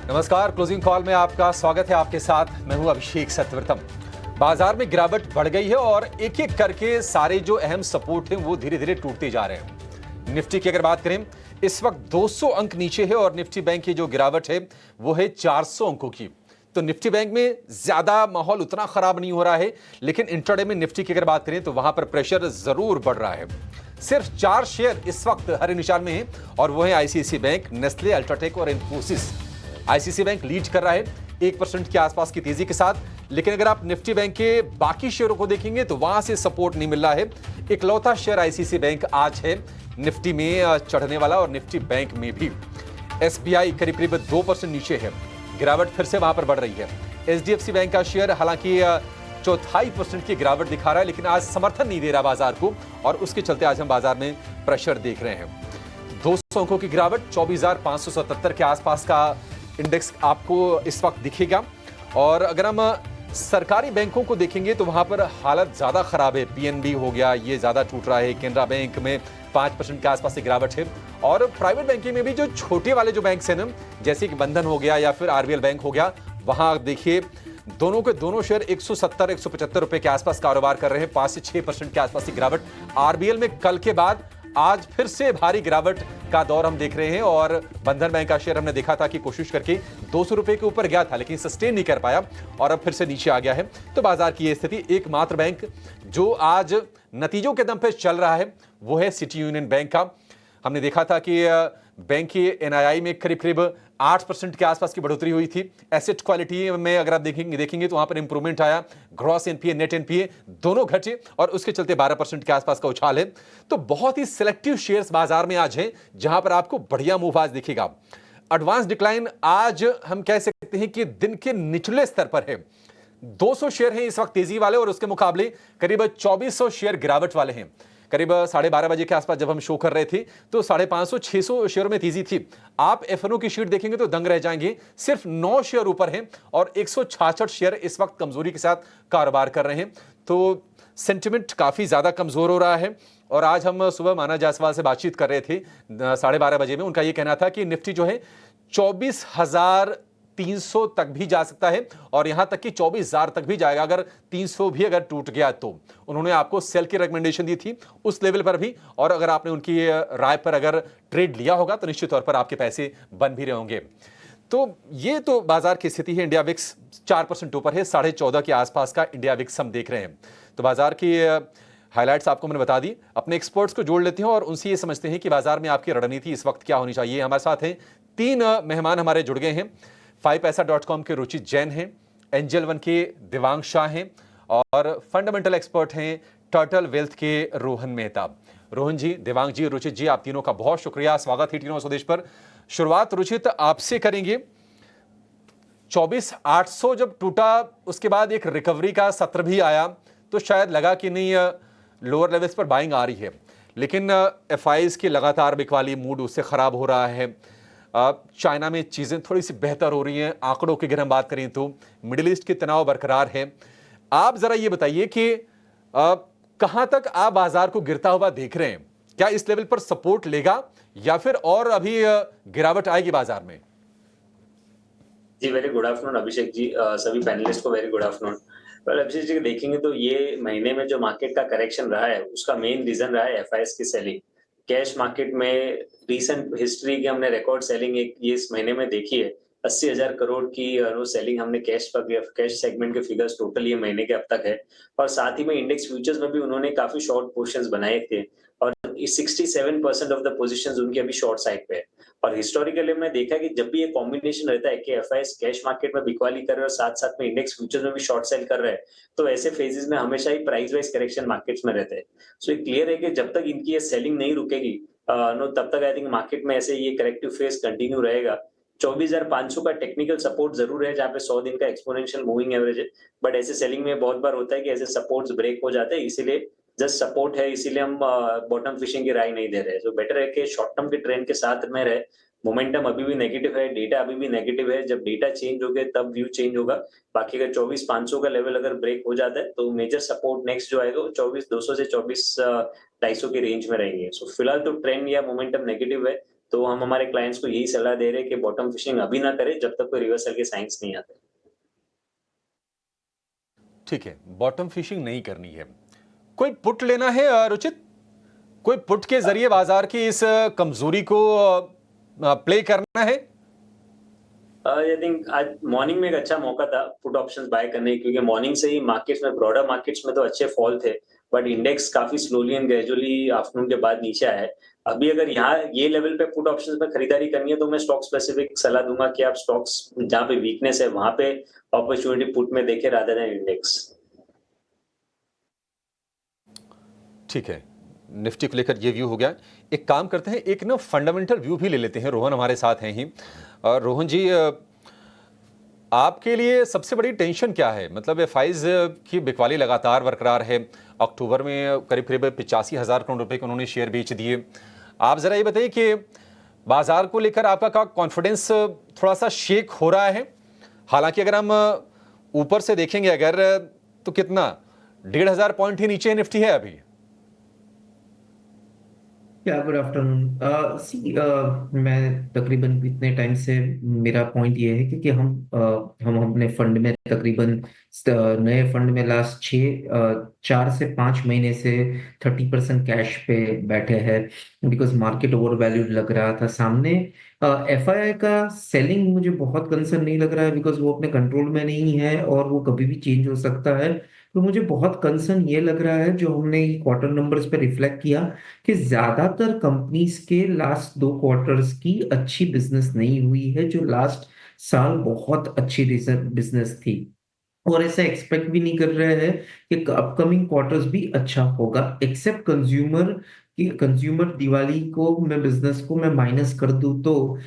नमस्कार, closing call में आपका स्वागत है। आपके साथ मैं हूं अभिषेक सत्यव्रतम। बाजार में गिरावट बढ़ गई है और एक एक करके सारे जो अहम सपोर्ट हैं वो धीरे धीरे टूटते जा रहे हैं। निफ्टी की अगर बात करें, इस वक्त 200 अंक नीचे है और निफ्टी बैंक की जो गिरावट है वो है 400 अंकों की। तो निफ्टी बैंक में ज्यादा माहौल उतना खराब नहीं हो रहा है, लेकिन इंट्राडे में निफ्टी की अगर बात करें तो वहां पर प्रेशर जरूर बढ़ रहा है। सिर्फ 4 शेयर इस वक्त हरे निशान में हैं और वो है आईसीआईसीआई बैंक, नेस्ले, अल्ट्राटेक और इन्फोसिस। आईसीआईसीआई बैंक लीड कर रहा है 1% के आसपास की तेजी के साथ, लेकिन अगर आप निफ्टी बैंक के बाकी शेयरों को देखेंगे तो वहां से सपोर्ट नहीं मिल रहा है। इकलौता शेयर आईसीआईसीआई बैंक आज है निफ्टी में चढ़ने वाला और निफ्टी बैंक में भी। एसबीआई करीब करीब 2% नीचे है, गिरावट फिर से वहां पर बढ़ रही है। एचडीएफसी बैंक का शेयर हालांकि 0.25% की गिरावट दिखा रहा है, लेकिन आज समर्थन नहीं दे रहा बाजार को और उसके चलते आज हम बाजार में प्रेशर देख रहे हैं। 200 अंकों की गिरावट, 24,577 के आसपास का इंडेक्स आपको इस वक्त दिखेगा। और अगर हम सरकारी बैंकों को देखेंगे तो वहां पर हालत ज्यादा खराब है। पीएनबी हो गया, ये ज्यादा टूट रहा है। केनरा बैंक में 5% के आसपास की गिरावट है। और प्राइवेट बैंकिंग में भी जो छोटे वाले जो बैंक हैं ना, जैसे कि बंधन हो गया या फिर आरबीएल बैंक हो गया, वहां आप देखिए दोनों के दोनों शेयर 170-175 रुपए के आसपास कारोबार कर रहे हैं। 5 से 6% के आसपास की गिरावट। आरबीएल में कल के बाद आज फिर से भारी गिरावट का दौर हम देख रहे हैं और बंधन बैंक का शेयर हमने देखा था कि कोशिश करके 200 रुपए के ऊपर गया था, लेकिन सस्टेन नहीं कर पाया और अब फिर से नीचे आ गया है। तो बाजार की ये स्थिति, एकमात्र बैंक जो आज नतीजों के दम पे चल रहा है वो है सिटी यूनियन बैंक का। हमने देखा था कि बैंक की एनआईआई में करीब करीब 8% के आसपास की बढ़ोतरी हुई थी। एसेट क्वालिटी में अगर आप देखेंगे तो वहां पर इंप्रूवमेंट आया। ग्रॉस एनपीए, नेट एनपीए दोनों घटे और उसके चलते 12% के आसपास का उछाल है। तो बहुत ही सिलेक्टिव शेयर्स बाजार में आज हैं जहां पर आपको बढ़िया मूव आज दिखेगा। एडवांस डिक्लाइन आज हम कह सकते हैं कि दिन के निचले स्तर पर है। 200 शेयर हैं इस वक्त तेजी वाले और उसके मुकाबले करीब 2400 शेयर गिरावट वाले हैं। करीब 12:30 बजे के आसपास जब हम शो कर रहे थे तो 550-600 शेयरों में तेजी थी। आप एफएनओ की शीट देखेंगे तो दंग रह जाएंगे। सिर्फ 9 शेयर ऊपर हैं और 166 शेयर इस वक्त कमजोरी के साथ कारोबार कर रहे हैं। तो सेंटिमेंट काफी ज्यादा कमजोर हो रहा है। और आज हम सुबह माना जायसवाल से बातचीत कर रहे थे 12:30 बजे में। उनका यह कहना था कि निफ्टी जो है 24,300 तक भी जा सकता है और यहां तक कि 24,000 तक भी जाएगा अगर 300 भी अगर टूट गया तो। उन्होंने आपको सेल की रिकमेंडेशन दी थी उस लेवल पर भी, और अगर आपने उनकी राय पर अगर ट्रेड लिया होगा तो निश्चित तौर पर आपके पैसे बन भी रहे होंगे। तो ये तो बाजार की स्थिति है। इंडिया विक्स 4% ऊपर है, 14.5 के आसपास का इंडिया विक्स हम देख रहे हैं। तो बाजार की हाइलाइट्स आपको मैंने बता दी। अपने एक्सपर्ट्स को जोड़ लेते हैं और उनसे ये समझते हैं कि बाजार में आपकी रणनीति इस वक्त क्या होनी चाहिए। हमारे साथ हैं 3 मेहमान हमारे जुड़ गए हैं। 5paisa.com के रुचित जैन हैं, एंजल वन के दिवांग शाह हैं और फंडामेंटल एक्सपर्ट हैं टर्टल वेल्थ के रोहन मेहता। रोहन जी, दिवांग जी, रुचित जी, आप तीनों का बहुत शुक्रिया। स्वागत है तीनों स्वदेश पर। शुरुआत रुचित आपसे करेंगे। 24,800 जब टूटा उसके बाद एक रिकवरी का सत्र भी आया तो शायद लगा कि नहीं लोअर लेवल्स पर बाइंग आ रही है, लेकिन एफआईज की लगातार बिकवाली, मूड उससे खराब हो रहा है। चाइना में चीजें थोड़ी सी बेहतर हो रही हैं। आंकड़ों की अगर हम बात करें तो मिडिल ईस्ट के तनाव बरकरार है। आप जरा ये बताइए कि कहां तक आप बाजार को गिरता हुआ देख रहे हैं? क्या इस लेवल पर सपोर्ट लेगा या फिर और अभी गिरावट आएगी बाजार में? जी, very good afternoon Abhishek ji. सभी पैनलिस्ट को very good afternoon. Well Abhishek ji, देखेंगे तो ये महीने में जो मार्केट का करेक्शन रहा है उसका मेन रीजन रहा है एफआईएस की सेलिंग। कैश मार्केट में रीसेंट हिस्ट्री की हमने रिकॉर्ड सेलिंग एक ये इस महीने में देखी है। 80,000 करोड़ की सेलिंग हमने कैश सेगमेंट के फिगर्स टोटल ये महीने के अब तक है। और साथ ही में इंडेक्स फ्यूचर्स में भी उन्होंने काफी शॉर्ट पोर्शंस बनाए थे और 67% ऑफ द पोजीशंस उनकी अभी शॉर्ट साइड पे है। और हिस्टोरिकली हमने देखा कि जब भी ये कॉम्बिनेशन रहता है कि एफआईएस कैश मार्केट में बिकवाली कर रहे हैं और साथ साथ में इंडेक्स फ्यूचर्स में भी शॉर्ट सेल कर रहे हैं, तो ऐसे फेजेस में हमेशा ही प्राइस वाइज करेक्शन मार्केट्स में रहते हैं। सो ये क्लियर है कि जब तक इनकी ये सेलिंग नहीं रुकेगी तब तक आई थिंक मार्केट में ऐसे ये करेक्टिव फेज कंटिन्यू रहेगा। 24,500 का टेक्निकल सपोर्ट जरूर है जहाँ पे 100 दिन का एक्सपोनेंशियल मूविंग एवरेज है, बट ऐसे सेलिंग में बहुत बार होता है कि ऐसे सपोर्ट्स ब्रेक हो जाते हैं, इसीलिए जस्ट सपोर्ट है, इसीलिए हम बॉटम फिशिंग की राय नहीं दे रहे। सो बेटर है कि शॉर्ट टर्म के ट्रेंड के साथ में रहे। मोमेंटम अभी भी नेगेटिव है, डेटा अभी भी नेगेटिव है। जब डेटा चेंज हो गए तब व्यू चेंज होगा। बाकी अगर 24,500 का लेवल अगर ब्रेक हो जाता है तो मेजर सपोर्ट नेक्स्ट जो आएगा वो 24,200 से 24,250 की रेंज में रहेंगे। सो फिलहाल तो ट्रेंड या मोमेंटम नेगेटिव है, तो हम हमारे क्लाइंट्स को यही सलाह दे रहे हैं कि बॉटम फिशिंग अभी ना करें जब तक कोई रिवर्सल के साइंस नहीं आते। ठीक है, बॉटम फिशिंग नहीं करनी है। कोई पुट लेना है रुचित? कोई पुट के जरिए बाजार की इस कमजोरी को प्ले करना है? आई थिंक आज मॉर्निंग में एक अच्छा मौका था पुट ऑप्शंस बाय करने की, क्योंकि मॉर्निंग से ही मार्केट्स में, ब्रॉडर मार्केट्स में तो अच्छे फॉल थे, बट इंडेक्स काफी स्लोली एंड ग्रेजुअली आफ्टरनून के बाद नीचे आया है। अभी अगर यहाँ ये लेवल पे पुट ऑप्शंस में खरीदारी करनी है तो मैं स्टॉक स्पेसिफिक सलाह दूंगा कि आप स्टॉक्स जहाँ पे वीकनेस है वहां पे अपॉर्चुनिटी पुट में देखे रादर देन इंडेक्स। ठीक है, निफ्टी को लेकर ये व्यू हो गया। एक काम करते हैं, एक ना फंडामेंटल व्यू भी ले लेते हैं। रोहन हमारे साथ हैं ही। रोहन जी, आपके लिए सबसे बड़ी टेंशन क्या है? मतलब एफआईज की बिकवाली लगातार बरकरार है। अक्टूबर में करीब करीब 85,000 करोड़ रुपए के उन्होंने शेयर बेच दिए। आप जरा ये बताइए कि बाजार को लेकर आपका कॉन्फिडेंस थोड़ा सा शेक हो रहा है? हालांकि अगर हम ऊपर से देखेंगे अगर, तो कितना 1,500 पॉइंट ही नीचे निफ्टी है अभी। या गुड आफ्टरनून। मैं तकरीबन इतने टाइम से, मेरा पॉइंट ये है कि हम अपने फंड में तकरीबन नए फंड में लास्ट 4 से 5 महीने से 30% कैश पे बैठे हैं, बिकॉज मार्केट ओवर वैल्यूड लग रहा था सामने। एफआईआई का सेलिंग मुझे बहुत कंसर्न नहीं लग रहा है, बिकॉज वो अपने कंट्रोल में नहीं है और वो कभी भी चेंज हो सकता है। तो मुझे बहुत कंसर्न ये लग रहा है, जो हमने क्वार्टर नंबर्स पे रिफ्लेक्ट किया, कि ज्यादातर कंपनीज के लास्ट 2 क्वार्टर्स की अच्छी बिजनेस नहीं हुई है, जो लास्ट साल बहुत अच्छी बिजनेस थी। और ऐसा एक्सपेक्ट भी नहीं कर रहे हैं कि अपकमिंग क्वार्टर्स भी अच्छा होगा, एक्सेप्ट कंज्यूमर की। कंज्यूमर दिवाली को मैं बिजनेस को मैं माइनस कर दूं तो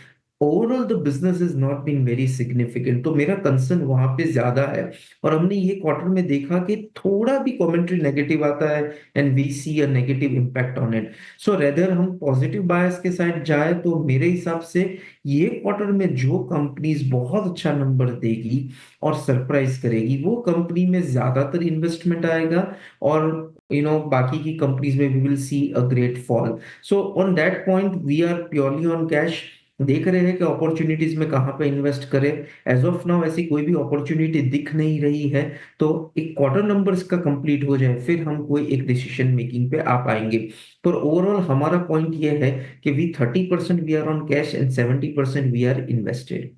overall the business is not been very significant. तो मेरा कंसर्न वहां पे ज्यादा है। और हमने ये क्वार्टर में देखा कि थोड़ा भी कमेंट्री नेगेटिव आता है and we see a negative impact on it. So rather हम पॉजिटिव बायस के साइड जाए, तो मेरे हिसाब से ये क्वार्टर में जो कंपनीज बहुत अच्छा नंबर देगी और सरप्राइज करेगी, वो कंपनी में ज्यादातर इन्वेस्टमेंट आएगा, और बाकी की कंपनीज में we will see a great fall. So on that point we are purely on cash, देख रहे हैं कि अपॉर्चुनिटीज में कहां पे इन्वेस्ट करें। एज ऑफ नाउ ऐसी कोई भी अपॉर्चुनिटी दिख नहीं रही है। तो एक क्वार्टर नंबर्स का कंप्लीट हो जाए, फिर हम कोई एक डिसीजन मेकिंग पे आ पाएंगे। पर ओवरऑल हमारा पॉइंट ये है कि we 30% we are on cash and 70% we are invested.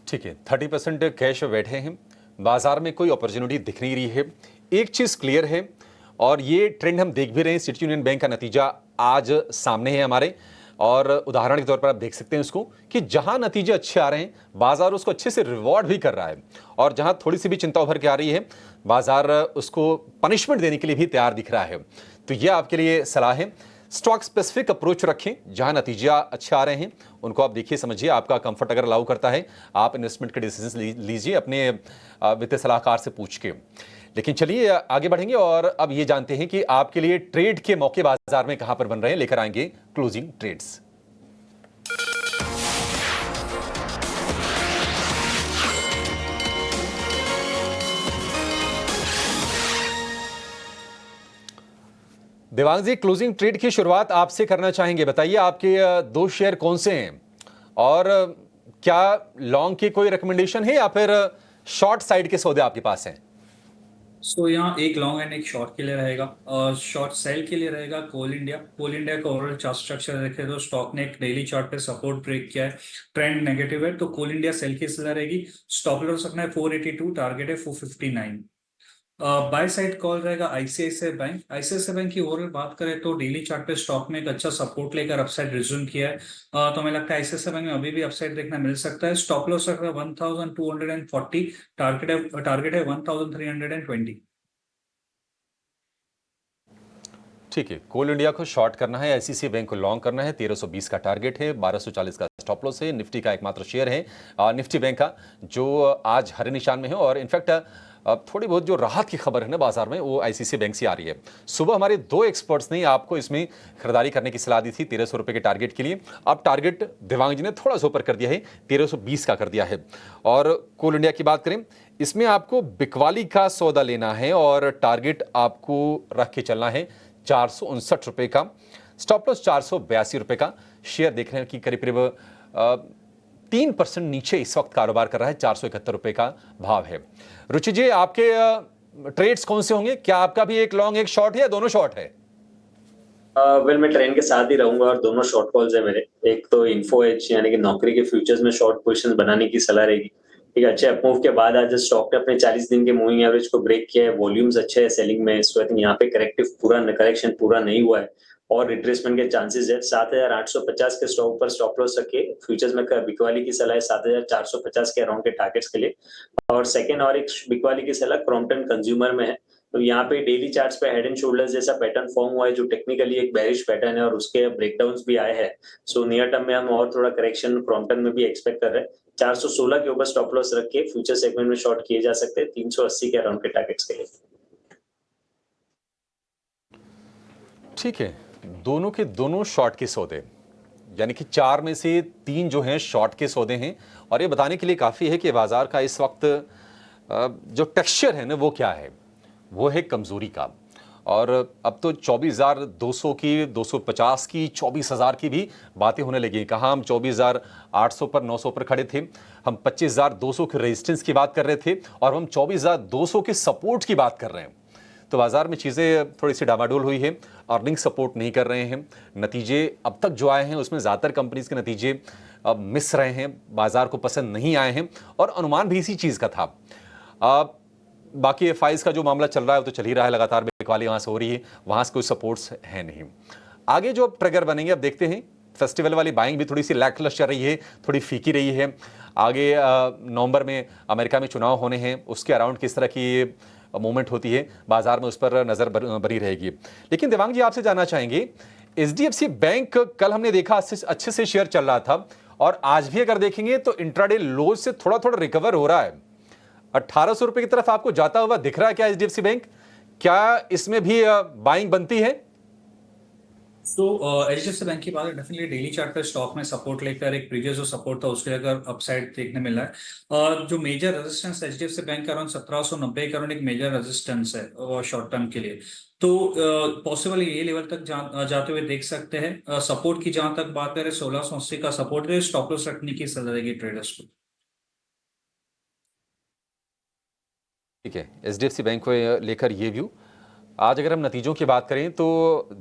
ठीक है, 30% कैश में बैठे हैं, बाजार में कोई अपॉर्चुनिटी दिख नहीं रही है। एक चीज क्लियर है, और ये ट्रेंड हम देख भी रहे हैं, सिटी यूनियन बैंक का नतीजा आज सामने है हमारे, और उदाहरण के तौर पर आप देख सकते हैं उसको कि जहां नतीजे अच्छे आ रहे हैं, बाजार उसको अच्छे से रिवॉर्ड भी कर रहा है, और जहां थोड़ी सी भी चिंता उभर के आ रही है, बाजार उसको पनिशमेंट देने के लिए भी तैयार दिख रहा है। तो यह आपके लिए सलाह है, स्टॉक स्पेसिफिक अप्रोच रखें। जहां नतीजा अच्छे आ रहे हैं उनको आप देखिए समझिए, आपका कंफर्ट अगर अलाउ करता है आप इन्वेस्टमेंट के डिसीजन लीजिए अपने वित्तीय सलाहकार से पूछ के। लेकिन चलिए आगे बढ़ेंगे और अब ये जानते हैं कि आपके लिए ट्रेड के मौके बाजार में कहां पर बन रहे हैं। लेकर आएंगे क्लोजिंग ट्रेड्स। देवांग जी, क्लोजिंग ट्रेड की शुरुआत आपसे करना चाहेंगे। बताइए आपके 2 शेयर कौन से हैं, और क्या लॉन्ग की कोई रिकमेंडेशन है या फिर शॉर्ट साइड के सौदे आपके पास हैं? यहाँ एक लॉन्ग एंड एक शॉर्ट के लिए रहेगा। शॉर्ट सेल के लिए रहेगा कोल इंडिया का ओवरऑल चार्ट स्ट्रक्चर देखें तो स्टॉक ने एक डेली चार्ट पे सपोर्ट ब्रेक किया है, ट्रेंड नेगेटिव है, तो कोल इंडिया सेल की सलाह रहेगी। स्टॉप लॉस रखना है 482, टारगेट है 459। बाय साइड कॉल रहेगा आईसीआईसीआई बैंक की ओवरऑल बात करें तो डेली चार्ट पे स्टॉक में एक अच्छा सपोर्ट लेकर अपसाइड रिज्यूम किया है। तो हमें लगता है आईसीआईसीआई बैंक में अभी भी अपसाइड देखना मिल सकता है। स्टॉप लॉस रख रहा है 1240, टारगेट है 1320। ठीक है, कोल इंडिया को शॉर्ट करना है, आईसीआईसीआई बैंक को लॉन्ग करना है। 1320 का टारगेट है, 1240 का स्टॉप लॉस है। निफ्टी का एकमात्र शेयर है निफ्टी बैंक का, जो आज हरे निशान में है, और इनफैक्ट थोड़ी बहुत जो राहत की खबर है ना बाजार में, वो आईसीआईसीआई बैंक से आ रही है। सुबह हमारे 2 एक्सपर्ट्स ने आपको इसमें खरीदारी करने की सलाह दी थी 1300 रुपए के टारगेट के लिए। अब टारगेट देवांग जी ने थोड़ा सा ऊपर कर दिया है, 1320 का कर दिया है। और कोल इंडिया की बात करें, इसमें आपको बिकवाली का सौदा लेना है और टारगेट आपको रख के चलना है 459 रुपए का। स्टॉप लॉस 482 रुपए का। शेयर देख रहे हैं कि करीब करीब 3% नीचे इस वक्त कारोबार कर रहा है, 471 रुपए का भाव है। रुचि जी, आपके ट्रेड्स कौन से होंगे? क्या आपका भी एक लॉन्ग एक शॉर्ट है या दोनों शॉर्ट है? वेल मैं ट्रेंड के साथ ही रहूंगा और दोनों शॉर्ट कॉल्स है मेरे। एक तो इन्फो एज यानी कि नौकरी के फ्यूचर्स में शॉर्ट पोजीशन बनाने की सलाह रहेगी। एक अच्छे अपमूव के बाद आज स्टॉक ने अपने 40 दिन के मूविंग एवरेज को ब्रेक किया है, वॉल्यूम्स अच्छे है सेलिंग में, सो आई थिंक यहाँ पे करेक्शन पूरा नहीं हुआ है और रिट्रेसमेंट के चांसेस है। 7,850 के स्टॉक पर स्टॉप लॉस रखे, फ्यूचर्स में बिकवाली की सलाह है 7,450 के अराउंड के टारगेट्स के लिए। और सेकेंड और एक बिकवाली की सलाह क्रॉम्पटन कंज्यूमर में है। तो यहाँ पे डेली चार्ट्स पे हेड एंड शोल्डर्स जैसा पैटर्न फॉर्म हुआ है जो टेक्निकली एक बेरिश पैटर्न है और उसके ब्रेकडाउन्स भी आए हैं। सो नियर टर्म में हम और थोड़ा करेक्शन क्रॉम्पटन में भी एक्सपेक्ट कर रहे हैं। 416 के ऊपर स्टॉप लॉस रख के फ्यूचर सेगमेंट में शॉर्ट किए जा सकते हैं 380 के अराउंड के टारगेट्स के लिए। ठीक है, दोनों के दोनों शॉर्ट के सौदे, यानी कि 4 में से 3 जो हैं शॉर्ट के सौदे हैं। और ये बताने के लिए काफ़ी है कि बाजार का इस वक्त जो टेक्सचर है ना वो क्या है, वो है कमज़ोरी का। और अब तो 24,200 की, 250 की, 24,000 की भी बातें होने लगी। कहाँ हम 24,800 पर 900 पर खड़े थे, हम 25,200 के रेजिस्टेंस की बात कर रहे थे और हम 24,200 के सपोर्ट की बात कर रहे हैं। तो बाजार में चीज़ें थोड़ी सी डामाडोल हुई है, अर्निंग सपोर्ट नहीं कर रहे हैं। नतीजे अब तक जो आए हैं उसमें ज़्यादातर कंपनीज के नतीजे अब मिस रहे हैं, बाजार को पसंद नहीं आए हैं और अनुमान भी इसी चीज़ का था। बाकी एफआईज का जो मामला चल रहा है वो तो चल ही रहा है, लगातार बिकवाली वहाँ से हो रही है, वहाँ से कोई सपोर्ट्स है नहीं। आगे जो ट्रिगर बनेंगे अब देखते हैं। फेस्टिवल वाली बाइंग भी थोड़ी सी लैकलस्ट चल रही है, थोड़ी फीकी रही है। आगे नवंबर में अमेरिका में चुनाव होने हैं, उसके अराउंड किस तरह की मूवमेंट होती है बाजार में, उस पर नज़र बनी रहेगी। लेकिन देवांग जी, आपसे जानना चाहेंगे, एचडीएफसी बैंक कल हमने देखा अच्छे से शेयर चल रहा था और आज भी अगर देखेंगे तो इंट्राडे लो से थोड़ा थोड़ा रिकवर हो रहा है। 1,800 रुपए की तरफ आपको जाता हुआ दिख रहा है क्या एचडीएफसी बैंक? क्या इसमें भी बाइंग बनती है? तो एचडीएफसी बैंक की बात है, डेफिनेटली डेली चार्ट पे स्टॉक में सपोर्ट लेकर एक प्रीवियस जो सपोर्ट था उसके अगर अपसाइड देखने मिला है। जो मेजर रेजिस्टेंस एचडीएफसी बैंक का अराउंड 1790 का अराउंड एक मेजर रेजिस्टेंस है शॉर्ट टर्म के लिए। तो पॉसिबल ये लेवल तक जाते हुए देख सकते हैं। सपोर्ट की जहां तक बात करें 1680 का सपोर्ट है, स्टॉप लॉस रखने की सलाह रहेगी ट्रेडर्स को। ठीक है, एचडीएफसी बैंक को लेकर ये व्यू। आज अगर हम नतीजों की बात करें तो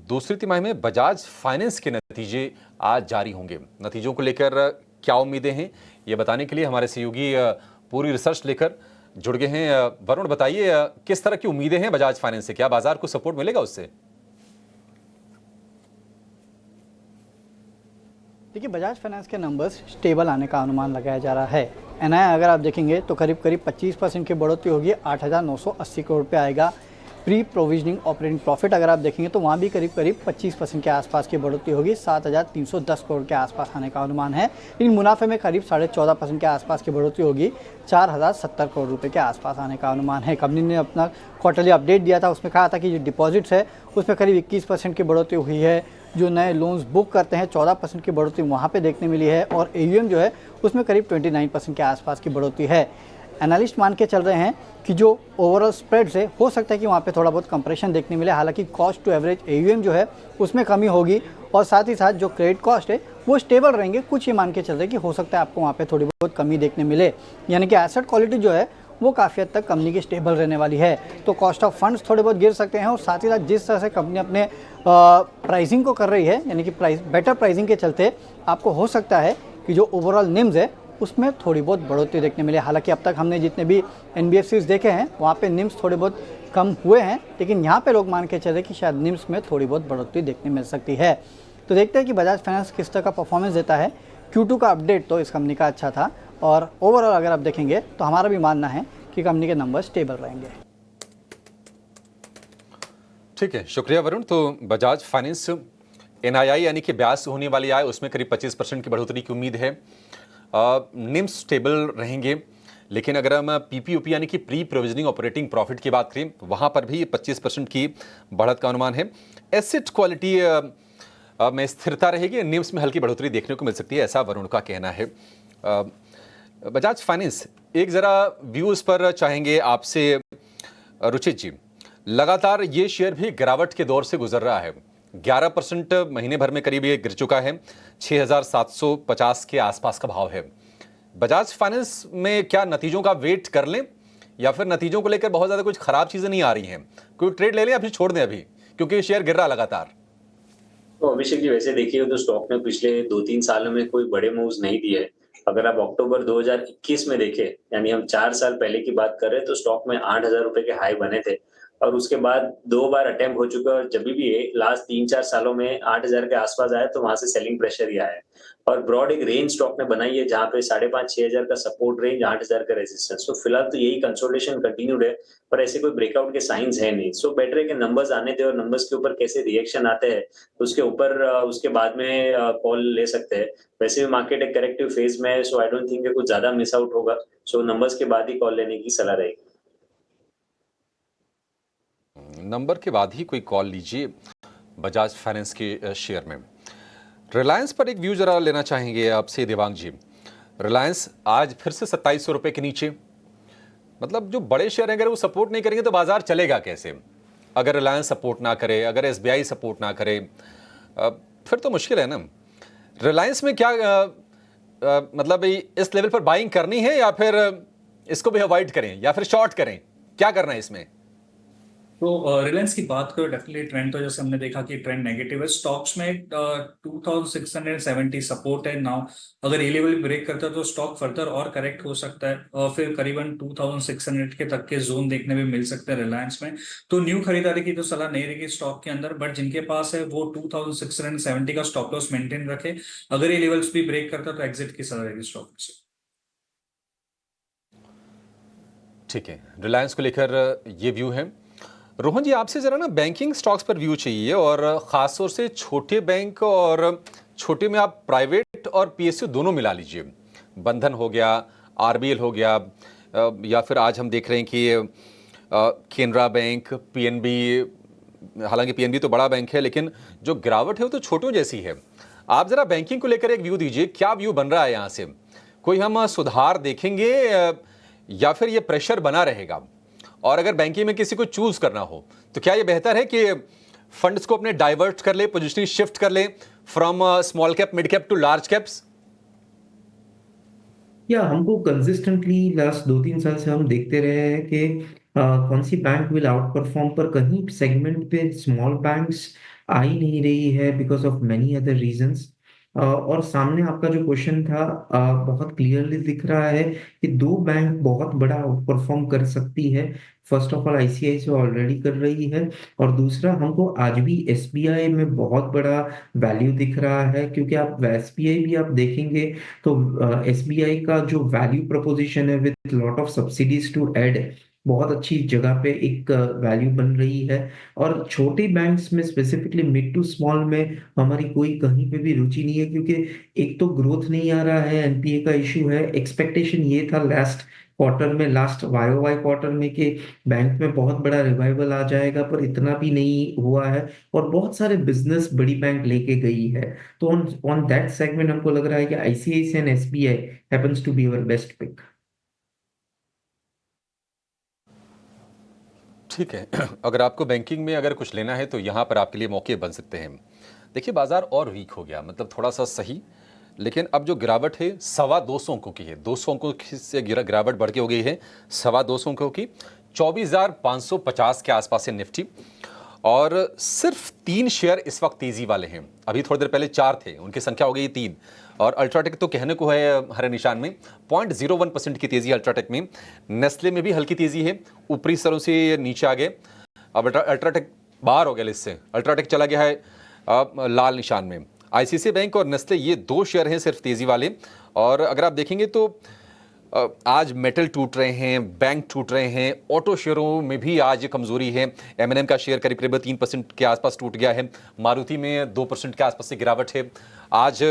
दूसरी तिमाही में बजाज फाइनेंस के नतीजे आज जारी होंगे। नतीजों को लेकर क्या उम्मीदें हैं, ये बताने के लिए हमारे सहयोगी पूरी रिसर्च लेकर जुड़ गए हैं। वरुण, बताइए किस तरह की उम्मीदें हैं बजाज फाइनेंस से, क्या बाजार को सपोर्ट मिलेगा उससे? देखिए, बजाज फाइनेंस के नंबर्स स्टेबल आने का अनुमान लगाया जा रहा है। एनआई अगर आप देखेंगे तो करीब 25% की बढ़ोतरी होगी, 8,980 करोड़ पे आएगा। प्री प्रोविजनिंग ऑपरेटिंग प्रॉफिट अगर आप देखेंगे तो वहाँ भी करीब 25% के आसपास की बढ़ोतरी होगी, 7,310 करोड़ के आसपास आने का अनुमान है। लेकिन मुनाफे में करीब 14.5% के आसपास की बढ़ोतरी होगी, 4,070 करोड़ रुपए के आसपास आने का अनुमान है। कंपनी ने अपना क्वार्टरली अपडेट दिया था, उसमें कहा था कि जो डिपॉजिट्स है उसमें करीब 21% की बढ़ोतरी हुई है। जो नए लोन्स बुक करते हैं 14% की बढ़ोतरी वहाँ पे देखने मिली है और एयूएम जो है उसमें करीब 29% के आसपास की बढ़ोतरी है। एनालिस्ट मान के चल रहे हैं कि जो ओवरऑल स्प्रेड से हो सकता है कि वहाँ पे थोड़ा बहुत कंप्रेशन देखने मिले, हालांकि कॉस्ट टू एवरेज एयूएम जो है उसमें कमी होगी और साथ ही साथ जो क्रेडिट कॉस्ट है वो स्टेबल रहेंगे। कुछ ये मान के चल रहे हैं कि हो सकता है आपको वहाँ पे थोड़ी बहुत कमी देखने मिले, यानी कि एसेट क्वालिटी जो है वो काफ़ी हद तक कंपनी की स्टेबल रहने वाली है। तो कॉस्ट ऑफ फंड्स थोड़े बहुत गिर सकते हैं और साथ ही साथ जिस तरह से कंपनी अपने प्राइसिंग को कर रही है, यानी कि बेटर प्राइसिंग के चलते आपको हो सकता है कि जो ओवरऑल निम्स है उसमें थोड़ी बहुत बढ़ोतरी देखने मिले। हालांकि अब तक हमने जितने भी एनबीएफसीज देखे हैं वहाँ पे निम्स थोड़े बहुत कम हुए हैं, लेकिन यहाँ पे लोग मान के चले कि शायद निम्स में थोड़ी बहुत बढ़ोतरी देखने मिल सकती है। तो देखते हैं कि बजाज फाइनेंस किस तरह का परफॉर्मेंस देता है। Q2 का अपडेट तो इस कंपनी का अच्छा था और ओवरऑल अगर आप देखेंगे तो हमारा भी मानना है कि कंपनी के नंबर स्टेबल रहेंगे। ठीक है, शुक्रिया वरुण। तो बजाज फाइनेंस एनआईआई यानी कि ब्याज होने वाली आय उसमें करीब 25% की बढ़ोतरी की उम्मीद है। निम्स स्टेबल रहेंगे, लेकिन अगर हम पीपीओपी यानी कि प्री प्रोविजनिंग ऑपरेटिंग प्रॉफिट की बात करें वहाँ पर भी 25% की बढ़त का अनुमान है। एसेट क्वालिटी में स्थिरता रहेगी, निम्स में हल्की बढ़ोतरी देखने को मिल सकती है, ऐसा वरुण का कहना है। बजाज फाइनेंस एक ज़रा व्यूज़ पर चाहेंगे आपसे रुचित जी। लगातार ये शेयर भी गिरावट के दौर से गुजर रहा है, 11% महीने भर में करीब ये गिर चुका है। 6,750 के आसपास का भाव है। बजाज फाइनेंस में क्या नतीजों का वेट कर लें या फिर नतीजों को लेकर बहुत ज़्यादा कुछ खराब चीज़ें नहीं आ रही हैं? कोई ट्रेड ले लें या फिर छोड़ दें अभी, क्योंकि शेयर गिर रहा लगातार? तो अभिषेक जी, वैसे देखिए तो स्टॉक ने पिछले 2-3 सालों में कोई बड़े मूव्स नहीं दिए। अगर आप अक्टूबर 2021 में देखें, यानी हम 4 साल पहले की बात कर रहे हैं, तो स्टॉक में 8,000 रुपए के हाई बने थे और उसके बाद 2 बार अटेम्प्ट हो चुका है और जब भी ये लास्ट 3-4 सालों में 8,000 के आसपास आया तो वहां से सेलिंग प्रेशर ही आया है। और ब्रॉड एक रेंज स्टॉक ने बनाई है जहां पे 5,500-6,000 का सपोर्ट रेंज, 8,000 का रेजिस्टेंस। तो फिलहाल तो यही कंसोलिडेशन कंटिन्यूड है, पर ऐसे कोई ब्रेकआउट के साइंस है नहीं। सो बेटर है कि नंबर्स आने दे और नंबर्स के ऊपर कैसे रिएक्शन आते हैं तो उसके ऊपर उसके बाद में कॉल ले सकते हैं। वैसे भी मार्केट एक करेक्टिव फेज में है, सो आई डोंट थिंक कुछ ज्यादा मिस आउट होगा। सो नंबर्स के बाद ही कॉल लेने की सलाह रहेगी। नंबर के बाद ही कोई कॉल लीजिए बजाज फाइनेंस के शेयर में। रिलायंस पर एक व्यू जरा लेना चाहेंगे आपसे देवांग जी। रिलायंस आज फिर से 2700 रुपए के नीचे, मतलब जो बड़े शेयर हैं अगर वो सपोर्ट नहीं करेंगे तो बाजार चलेगा कैसे? अगर रिलायंस सपोर्ट ना करे, अगर एसबीआई सपोर्ट ना करे, फिर तो मुश्किल है ना। रिलायंस में क्या मतलब इस लेवल पर बाइंग करनी है या फिर इसको भी अवॉइड करें या फिर शॉर्ट करें? क्या करना है इसमें? तो रिलायंस की बात करो, डेफिनेटली ट्रेंड तो जैसे हमने देखा कि ट्रेंड नेगेटिव है। स्टॉक्स में 2670 सपोर्ट है नाउ। अगर ये लेवल ब्रेक करता है तो स्टॉक फर्दर और करेक्ट हो सकता है और फिर करीबन 2600 के तक के जोन देखने में मिल सकते हैं रिलायंस में। तो न्यू खरीदारी की तो सलाह नहीं रहेगी स्टॉक के अंदर, बट जिनके पास है वो 2670 का स्टॉप लॉस मेंटेन रखे। अगर ये लेवल्स भी ब्रेक करता है तो एग्जिट की सलाह रहेगी स्टॉक से। ठीक है, रिलायंस को लेकर ये व्यू है। रोहन जी, आपसे जरा ना बैंकिंग स्टॉक्स पर व्यू चाहिए और खास तौर से छोटे बैंक, और छोटे में आप प्राइवेट और पीएसयू दोनों मिला लीजिए। बंधन हो गया, आरबीएल हो गया, या फिर आज हम देख रहे हैं कि केनरा बैंक, पीएनबी, हालांकि पीएनबी तो बड़ा बैंक है लेकिन जो गिरावट है वो तो छोटों जैसी है। आप जरा बैंकिंग को लेकर एक व्यू दीजिए, क्या व्यू बन रहा है यहाँ से? कोई हम सुधार देखेंगे या फिर ये प्रेशर बना रहेगा? और अगर बैंकिंग में किसी को चूज करना हो तो क्या ये बेहतर है कि फंड्स को अपने डाइवर्ट कर ले, पोजीशनिंग शिफ्ट कर ले from small cap, mid cap to large caps? या हमको कंसिस्टेंटली लास्ट 2-3 साल से हम देखते रहे हैं कि कौन सी बैंक विल आउट परफॉर्म, पर कहीं सेगमेंट पे स्मॉल बैंक्स आ ही नहीं रही है because of many other reasons. और सामने आपका जो क्वेश्चन था बहुत क्लियरली दिख रहा है कि दो बैंक बहुत बड़ा आउट परफॉर्म कर सकती है। First of all ICICI already कर रही है और दूसरा हमको आज भी एसबीआई में बहुत बड़ा वैल्यू दिख रहा है, क्योंकि आप एसबीआई भी आप देखेंगे तो एसबीआई का जो वैल्यू प्रोपोजिशन है with lot of subsidies to add, बहुत अच्छी जगह पे एक वैल्यू बन रही है। और छोटे बैंक्स में स्पेसिफिकली मिड टू स्मॉल में हमारी कोई कहीं पे भी रुचि नहीं है, क्योंकि एक तो ग्रोथ नहीं आ रहा है, एनपीए का इशू है। एक्सपेक्टेशन ये था लास्ट क्वार्टर में, लास्ट वाईओवाई क्वार्टर में, कि बैंक में बहुत बड़ा रिवाइवल आ जाएगा, पर इतना भी नहीं हुआ है और बहुत सारे बिजनेस बड़ी बैंक लेके गई है। तो ऑन दैट सेगमेंट हमको लग रहा है कि ICICI and SBI happens to be our best pick. ठीक है, अगर आपको बैंकिंग में अगर कुछ लेना है तो यहाँ पर आपके लिए मौके बन सकते हैं। देखिए, बाजार और वीक हो गया, मतलब थोड़ा सा सही, लेकिन अब जो गिरावट है 225 अंकों की है। 200 अंकों से गिरावट बढ़ के हो गई है 225 अंकों की। 24,550 के आसपास है निफ्टी, और सिर्फ 3 शेयर इस वक्त तेजी वाले हैं। अभी थोड़ी देर पहले 4 थे, उनकी संख्या हो गई 3। और अल्ट्राटेक तो कहने को है हरे निशान में, 0.01% की तेजी अल्ट्राटेक में। नेस्ले में भी हल्की तेजी है, ऊपरी स्तरों से नीचे आ गए। अब अल्ट्राटेक बाहर हो गया लिस्ट से, अल्ट्राटेक चला गया है लाल निशान में। आईसीआईसीआई बैंक और नेस्ले ये 2 शेयर हैं सिर्फ तेजी वाले। और अगर आप देखेंगे तो आज मेटल टूट रहे हैं, बैंक टूट रहे हैं, ऑटो शेयरों में भी आज कमजोरी है। एमएनएम का शेयर करीब 3% के आसपास टूट गया है। मारुति में 2% के आसपास से गिरावट है। आज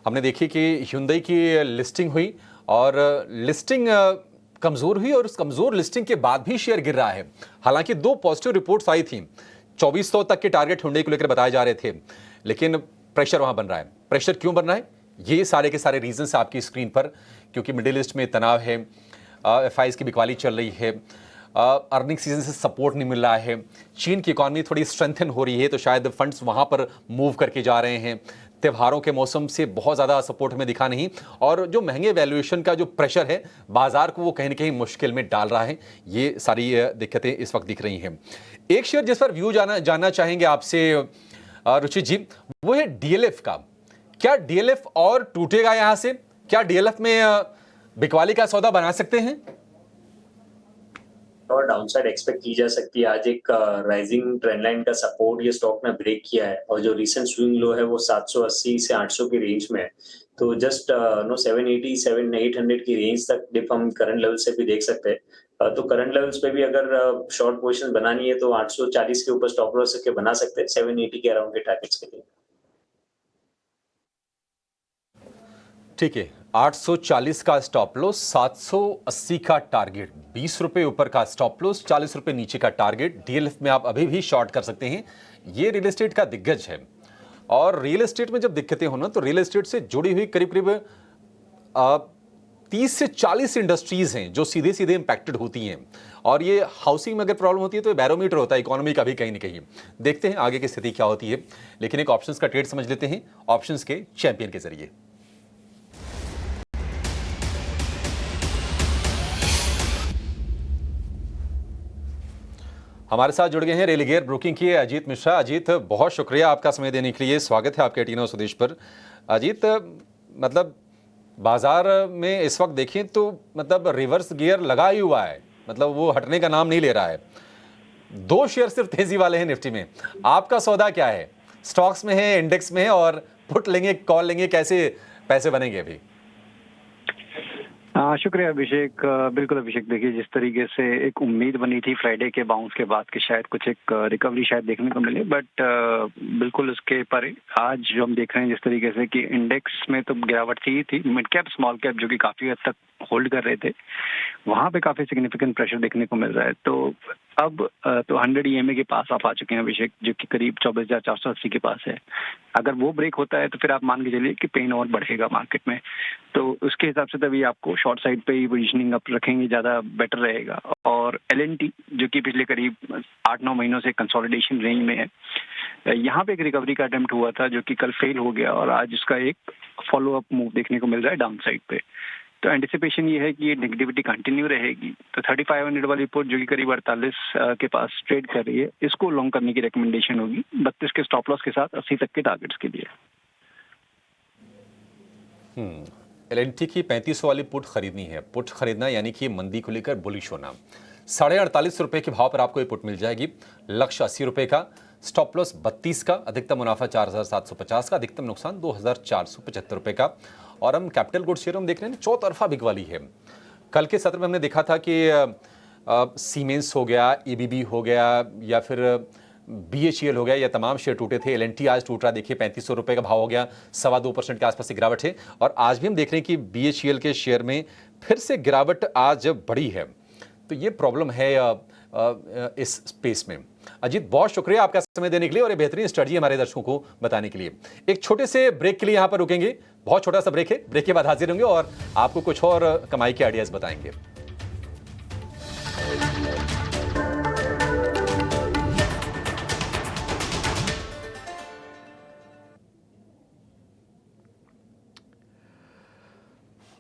हमने देखी कि hyundai की लिस्टिंग हुई और लिस्टिंग कमज़ोर हुई, और उस कमज़ोर लिस्टिंग के बाद भी शेयर गिर रहा है। हालांकि 2 पॉजिटिव रिपोर्ट्स आई थी, 2400 तक के टारगेट hyundai को लेकर बताए जा रहे थे, लेकिन प्रेशर वहां बन रहा है। प्रेशर क्यों बन रहा है? ये सारे के सारे रीजंस आपकी स्क्रीन पर, क्योंकि मिडिल ईस्ट में तनाव है, एफआईएस की बिकवाली चल रही है, अर्निंग सीजन से सपोर्ट नहीं मिल रहा है, चीन की इकॉनमी थोड़ी स्ट्रेंथन हो रही है तो शायद फंड्स वहाँ पर मूव करके जा रहे हैं, त्योहारों के मौसम से बहुत ज़्यादा सपोर्ट हमें दिखा नहीं, और जो महंगे वैल्यूएशन का जो प्रेशर है बाजार को वो कहीं ना कहीं मुश्किल में डाल रहा है। ये सारी दिक्कतें इस वक्त दिख रही हैं। एक शेयर जिस पर व्यू जानना चाहेंगे आपसे रुचित जी, वो है डीएलएफ का। क्या डीएलएफ और टूटेगा यहाँ से? क्या डीएलएफ में बिकवाली का सौदा बना सकते हैं? और डाउनसाइड एक्सपेक्ट की जा सकती है। आज एक राइजिंग ट्रेंड लाइन का सपोर्ट ये स्टॉक ने ब्रेक किया है और जो रिसेंट स्विंग लो है वो 780 से 800 की रेंज में है। तो जस्ट 780 800 की रेंज तक डिप हम करंट लेवल से भी देख सकते हैं। तो करंट लेवल्स पे भी अगर शॉर्ट पोजीशन बनानी है तो 840 के ऊपर स्टॉप लॉस के बना सकते हैं 780 के अराउंड के टारगेट्स के लिए। ठीक है, 840 का स्टॉप लॉस, 780 का टारगेट, 20 रुपए ऊपर का स्टॉप लॉस, 40 रुपए नीचे का टारगेट। डीएलएफ में आप अभी भी शॉर्ट कर सकते हैं। ये रियल एस्टेट का दिग्गज है, और रियल एस्टेट में जब दिक्कतें हो ना तो रियल एस्टेट से जुड़ी हुई करीब करीब 30 से 40 इंडस्ट्रीज हैं जो सीधे सीधे इंपैक्टेड होती हैं। और ये हाउसिंग में अगर प्रॉब्लम होती है तो बैरोमीटर होता है इकोनॉमी का भी कहीं ना कहीं। देखते हैं आगे की स्थिति क्या होती है, लेकिन एक ऑप्शंस का ट्रेड समझ लेते हैं ऑप्शंस के चैंपियन के जरिए। हमारे साथ जुड़ गए हैं रेलिगेयर ब्रोकिंग के अजीत मिश्रा। अजीत, बहुत शुक्रिया आपका समय देने के लिए, स्वागत है आपके टीनो स्वदेश पर। अजीत, मतलब बाजार में इस वक्त देखें तो मतलब रिवर्स गियर लगा ही हुआ है, मतलब वो हटने का नाम नहीं ले रहा है। 2 शेयर सिर्फ तेजी वाले हैं निफ्टी में। आपका सौदा क्या है? स्टॉक्स में है, इंडेक्स में है, और पुट लेंगे, कॉल लेंगे, कैसे पैसे बनेंगे अभी? शुक्रिया अभिषेक। बिल्कुल अभिषेक, देखिए जिस तरीके से एक उम्मीद बनी थी फ्राइडे के बाउंस के बाद कि शायद कुछ एक रिकवरी शायद देखने को मिले, बट बिल्कुल उसके परे आज जो हम देख रहे हैं जिस तरीके से कि इंडेक्स में तो गिरावट थी मिड कैप स्मॉल कैप जो कि काफी हद तक होल्ड कर रहे थे, वहां पे काफी सिग्निफिकेंट प्रेशर देखने को मिल रहा है। तो अब तो 100 EMA के पास आप आ चुके हैं अभिषेक, जो कि करीब 24,480 के पास है। अगर वो ब्रेक होता है तो फिर आप मान के चलिए कि पेन और बढ़ेगा मार्केट में। तो उसके हिसाब से तभी आपको शॉर्ट साइड पे ही पोजीशनिंग अप रखेंगे, ज्यादा बेटर रहेगा। और LNT जो कि पिछले करीब 8-9 महीनों से कंसोलिडेशन रेंज में है, यहाँ पे एक रिकवरी का अटेम्प्ट हुआ था जो कि कल फेल हो गया, और आज उसका एक फॉलो अप मूव देखने को मिल रहा है डाउन साइड पे। तो एंटिसिपेशन ये है कि ये नेगेटिविटी कंटिन्यू रहेगी। तो 3500 वाली पुट जो कि करीब 48 के पास ट्रेड कर रही है, इसको लॉन्ग करने की रिकमेंडेशन होगी 32 के स्टॉप लॉस के साथ 80 तक के टारगेट्स के लिए। LNT की 3500 वाली पुट खरीदनी है। पुट खरीदना यानी कि मंदी को लेकर बुलिश होना। 48.5 रुपए के भाव पर आपको ये पुट मिल जाएगी। लक्ष्य 80 रुपए का, स्टॉप लॉस 32 का, अधिकतम मुनाफा 4,750 का, अधिकतम नुकसान 2,475 रुपए का। और हम कैपिटल गुड्स शेयर हम देख रहे हैं चौतरफा बिकवाली है। कल के सत्र में हमने देखा था कि सीमेंस हो गया, ABB हो गया, या फिर BHEL हो गया, या तमाम शेयर टूटे थे। LNT आज टूट रहा, देखिए 3500 रुपए का भाव हो गया, 2.25% के आसपास से गिरावट है। और आज भी हम देख रहे हैं कि BHEL के शेयर में फिर से गिरावट आज बढ़ी है। तो ये प्रॉब्लम है इस स्पेस में। अजीत, बहुत शुक्रिया आपका समय देने के लिए और ये बेहतरीन स्ट्रेटजी हमारे दर्शकों को बताने के लिए। एक छोटे से ब्रेक के लिए यहाँ पर रुकेंगे, बहुत छोटा सा ब्रेक है। ब्रेक के बाद हाजिर होंगे और आपको कुछ और कमाई के आइडियाज बताएंगे।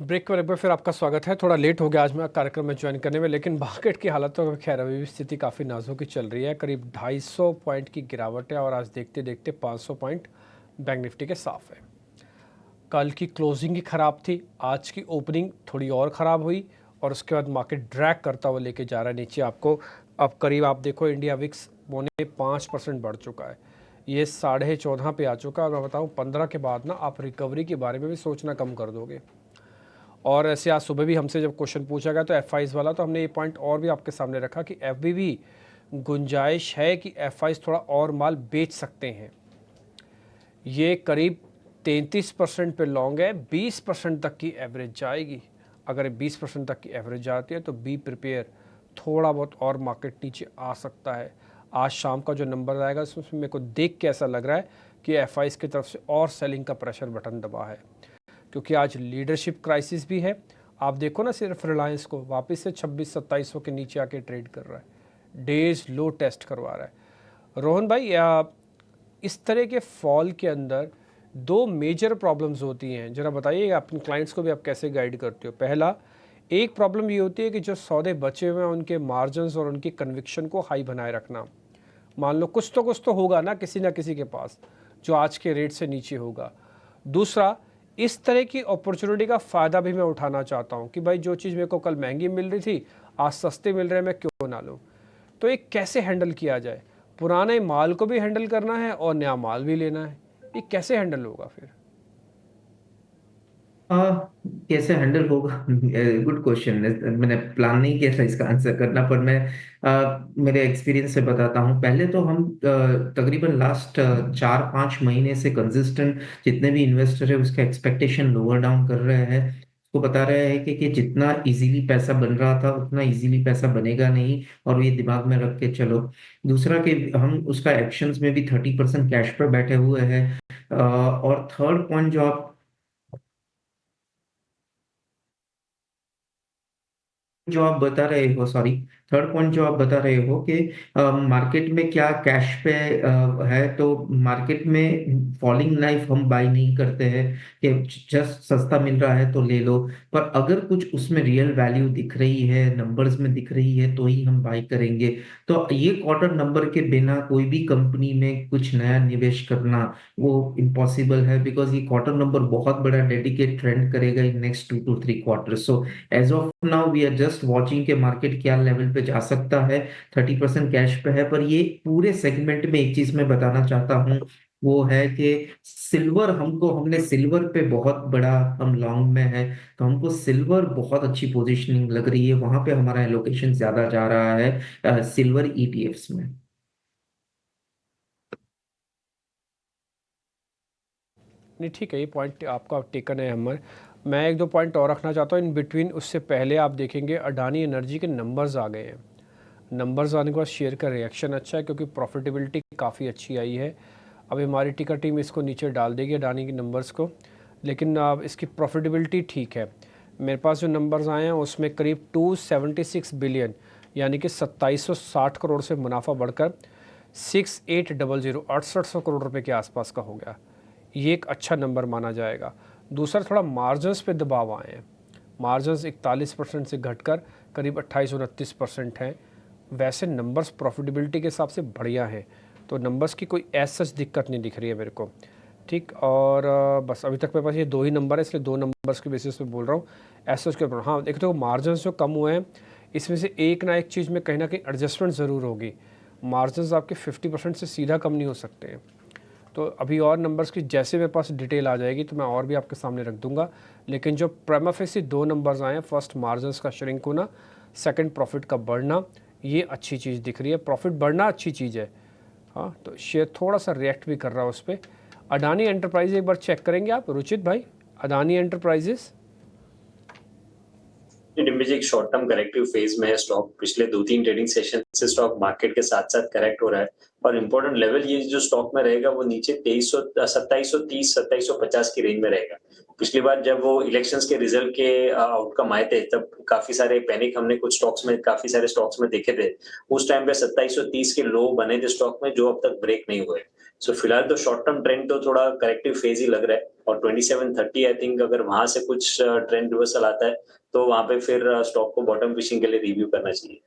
ब्रेक पर एक बार फिर आपका स्वागत है। थोड़ा लेट हो गया आज मैं कार्यक्रम में ज्वाइन करने में, लेकिन मार्केट की हालत तो खैर अभी भी स्थिति काफ़ी नाजुक ही चल रही है। करीब 250 पॉइंट की गिरावट है और आज देखते देखते 500 पॉइंट बैंक निफ्टी के साफ है। कल की क्लोजिंग ही ख़राब थी, आज की ओपनिंग थोड़ी और ख़राब हुई और उसके बाद मार्केट ड्रैग करता हुआ लेके जा रहा है नीचे। आपको अब करीब आप देखो इंडिया विक्स 5% बढ़ चुका है, ये 14.5 पे आ चुका है। और मैं बताऊँ 15 के बाद ना आप रिकवरी के बारे में भी सोचना कम कर दोगे। और ऐसे आज सुबह भी हमसे जब क्वेश्चन पूछा गया तो FIs वाला, तो हमने ये पॉइंट और भी आपके सामने रखा कि अभी भी गुंजाइश है कि FIs थोड़ा और माल बेच सकते हैं। ये करीब 33% पे लॉन्ग है, 20% तक की एवरेज जाएगी। अगर 20% तक की एवरेज जाती है तो बी प्रिपेयर, थोड़ा बहुत और मार्केट नीचे आ सकता है। आज शाम का जो नंबर आएगा उसमें मेरे को देख के ऐसा लग रहा है कि FIs की तरफ से और सेलिंग का प्रेशर बटन दबा है, क्योंकि आज लीडरशिप क्राइसिस भी है। आप देखो ना सिर्फ रिलायंस को वापस से 26-2700 के नीचे आके ट्रेड कर रहा है, डेज लो टेस्ट करवा रहा है। रोहन भाई, इस तरह के फॉल के अंदर दो मेजर प्रॉब्लम्स होती हैं, ज़रा बताइए अपने क्लाइंट्स को भी आप कैसे गाइड करते हो। पहला, एक प्रॉब्लम ये होती है कि जो सौदे बचे हुए हैं उनके मार्जिन्स और उनकी कन्विक्शन को हाई बनाए रखना। मान लो कुछ तो होगा ना किसी के पास जो आज के रेट से नीचे होगा। दूसरा, इस तरह की अपॉर्चुनिटी का फ़ायदा भी मैं उठाना चाहता हूँ कि भाई जो चीज़ मेरे को कल महंगी मिल रही थी आज सस्ते मिल रहे हैं, मैं क्यों ना लूँ। तो ये कैसे हैंडल किया जाए, पुराने माल को भी हैंडल करना है और नया माल भी लेना है, ये कैसे हैंडल होगा फिर? कैसे हैंडल होगा? Good question. मैंने प्लान नहीं किया था इसका आंसर करना, पर मैं मेरे एक्सपीरियंस से बताता हूँ। पहले तो हम तकरीबन लास्ट 4-5 महीने से कंसिस्टेंट जितने भी इन्वेस्टर है उसका एक्सपेक्टेशन लोअर डाउन कर रहे हैं। उसको बता रहे हैं कि जितना इजीली पैसा बन रहा था उतना इजीली पैसा बनेगा नहीं, और ये दिमाग में रख के चलो। दूसरा कि हम उसका एक्शंस में भी 30% कैश पर बैठे हुए हैं। और थर्ड पॉइंट जो आप बता रहे हो, सॉरी, थर्ड पॉइंट जो आप बता रहे हो कि मार्केट में क्या कैश पे है, तो मार्केट में फॉलिंग नाइफ हम बाय नहीं करते हैं कि जस्ट सस्ता मिल रहा है तो ले लो। पर अगर कुछ उसमें रियल वैल्यू दिख रही है, नंबर्स में दिख रही है, तो ही हम बाय करेंगे। तो ये क्वार्टर नंबर के बिना कोई भी कंपनी में कुछ नया निवेश करना वो इम्पॉसिबल है, बिकॉज ये क्वार्टर नंबर बहुत बड़ा डेडिकेट ट्रेंड करेगा in next 2 to 3 quarter. So as of now we are just watching के मार्केट क्या लेवल पे जा सकता है। 30% कैश पे है। पर ये पूरे सेगमेंट में एक चीज मैं बताना चाहता हूँ, वो है कि सिल्वर, हमने सिल्वर पे बहुत बड़ा, हम लॉन्ग में है, तो हमको सिल्वर बहुत अच्छी पोजीशनिंग लग रही है, वहां पे हमारा एलोकेशन ज्यादा जा रहा है सिल्वर ईटीएफ्स में। नहीं ठीक है, ये पॉइंट आपका टेकन है अमर। मैं एक दो पॉइंट और रखना चाहता हूँ इन बिटवीन। उससे पहले आप देखेंगे अडानी एनर्जी के नंबर्स आ गए हैं। नंबर्स आने के बाद शेयर का रिएक्शन अच्छा है क्योंकि प्रॉफिटेबिलिटी काफ़ी अच्छी आई है। अभी हमारी टिकर टीम इसको नीचे डाल देगी अडानी के नंबर्स को, लेकिन अब इसकी प्रॉफिटेबिलिटी ठीक है। मेरे पास जो नंबर्स आए हैं उसमें करीब 276 बिलियन यानी कि 2760 करोड़ से मुनाफा बढ़कर 6800 करोड़ रुपए के आसपास का हो गया। ये एक अच्छा नंबर माना जाएगा। दूसरा, थोड़ा मार्जिन्स पे दबाव आए हैं। मार्जिन्स 41% से घटकर करीब 28-29% हैं। वैसे नंबर्स प्रॉफिटेबिलिटी के हिसाब से बढ़िया हैं, तो नंबर्स की कोई ऐसा सच दिक्कत नहीं दिख रही है मेरे को। ठीक, और बस अभी तक मेरे पास ये दो ही नंबर है, इसलिए दो नंबर्स के बेसिस पे बोल रहा हूँ। ऐसा के ऊपर हाँ, एक तो मार्जिन्स जो कम हुए हैं इसमें से एक ना एक चीज़ में कहीं ना कहीं एडजस्टमेंट ज़रूर होगी। मार्जिन्स आपके 50% से सीधा कम नहीं हो सकते हैं। तो अभी और नंबर्स की जैसे मेरे पास डिटेल आ जाएगी तो मैं और भी आपके सामने रख दूंगा। लेकिन जो प्रीमा फेसी दो नंबर्स आए हैं, फर्स्ट मार्जिन्स का श्रिंक होना, सेकंड प्रॉफिट का बढ़ना, ये अच्छी चीज़ दिख रही है। प्रॉफिट बढ़ना अच्छी चीज़ है। हाँ, तो शेयर थोड़ा सा रिएक्ट भी कर रहा है उस पर। अडानी एंटरप्राइज एक बार चेक करेंगे आप रुचित भाई, अडानी एंटरप्राइजेस। डिम्बी जी, एक शॉर्ट टर्म करेक्टिव फेज में है स्टॉक। पिछले 2-3 ट्रेडिंग सेशन से स्टॉक मार्केट के साथ साथ करेक्ट हो रहा है, और इम्पोर्टेंट लेवल ये जो स्टॉक में रहेगा वो नीचे 2730-2750 की रेंज में रहेगा। पिछली बार जब वो इलेक्शंस के रिजल्ट के आउटकम आए थे तब काफी सारे पैनिक हमने कुछ स्टॉक्स में, काफी सारे स्टॉक्स में देखे थे। उस टाइम पे 2730 के लो बने थे स्टॉक में जो अब तक ब्रेक नहीं हुए। सो फिलहाल तो शॉर्ट टर्म ट्रेंड तो थोड़ा करेक्टिव फेज ही लग रहा है, और 2730 आई थिंक अगर वहां से कुछ ट्रेंड रिवर्सल आता है तो वहां पे फिर स्टॉक को बॉटम फिशिंग के लिए रिव्यू करना चाहिए।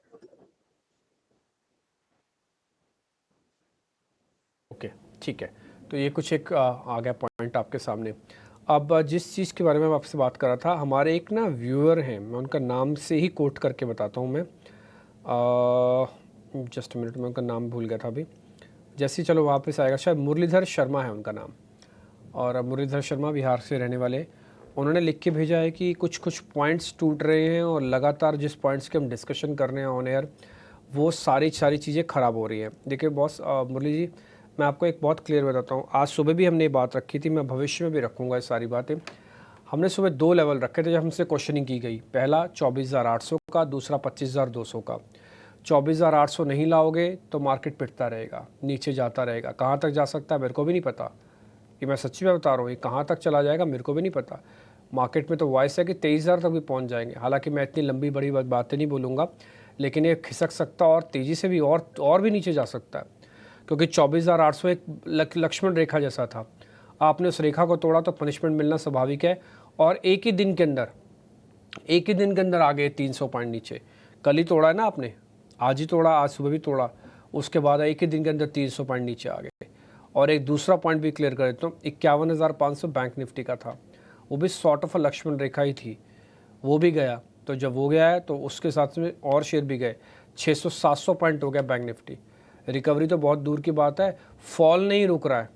ओके, ठीक है। तो ये कुछ एक आ गया पॉइंट आपके सामने। अब जिस चीज़ के बारे में मैं आपसे बात कर रहा था, हमारे एक ना व्यूअर हैं, मैं उनका नाम से ही कोट करके बताता हूँ मैं। जस्ट मिनट में उनका नाम भूल गया था अभी। जैसे ही चलो वापस आएगा, शायद मुरलीधर शर्मा है उनका नाम। और मुरलीधर शर्मा बिहार से रहने वाले, उन्होंने लिख के भेजा है कि कुछ कुछ पॉइंट्स टूट रहे हैं और लगातार जिस पॉइंट्स की हम डिस्कशन कर रहे हैं ऑन एयर वो सारी चीज़ें ख़राब हो रही हैं। देखिए बॉस, मुरली जी, मैं आपको एक बहुत क्लियर बताता हूँ। आज सुबह भी हमने ये बात रखी थी, मैं भविष्य में भी रखूँगा ये सारी बातें। हमने सुबह 2 लेवल रखे थे जब हमसे क्वेश्चनिंग की गई। पहला 24,800 का, दूसरा 25,200 का। 24,800 नहीं लाओगे तो मार्केट पिटता रहेगा, नीचे जाता रहेगा। कहाँ तक जा सकता है मेरे को भी नहीं पता। ये मैं सच्ची में बता रहा हूँ, ये कहाँ तक चला जाएगा मेरे को भी नहीं पता। मार्केट में तो वॉइस है कि 23,000 तक भी पहुँच जाएंगे। हालांकि मैं इतनी लंबी बड़ी बातें नहीं बोलूँगा, लेकिन ये खिसक सकता और तेज़ी से भी और भी नीचे जा सकता है, क्योंकि 24,800 एक लक्ष्मण रेखा जैसा था। आपने उस रेखा को तोड़ा तो पनिशमेंट मिलना स्वाभाविक है। और एक ही दिन के अंदर आ गए 300 पॉइंट नीचे। कल ही तोड़ा है ना आपने, आज ही तोड़ा, आज सुबह भी तोड़ा, उसके बाद एक ही दिन के अंदर 300 पॉइंट नीचे आ गए। और एक दूसरा पॉइंट भी क्लियर कर देता हूँ, 51,500 बैंक निफ्टी का था, वो भी सॉर्ट ऑफ लक्ष्मण रेखा ही थी, वो भी गया। तो जब वो गया है तो उसके साथ में और शेयर भी गए, 600-700 पॉइंट हो गया बैंक निफ्टी। रिकवरी तो बहुत दूर की बात है, फॉल नहीं रुक रहा है।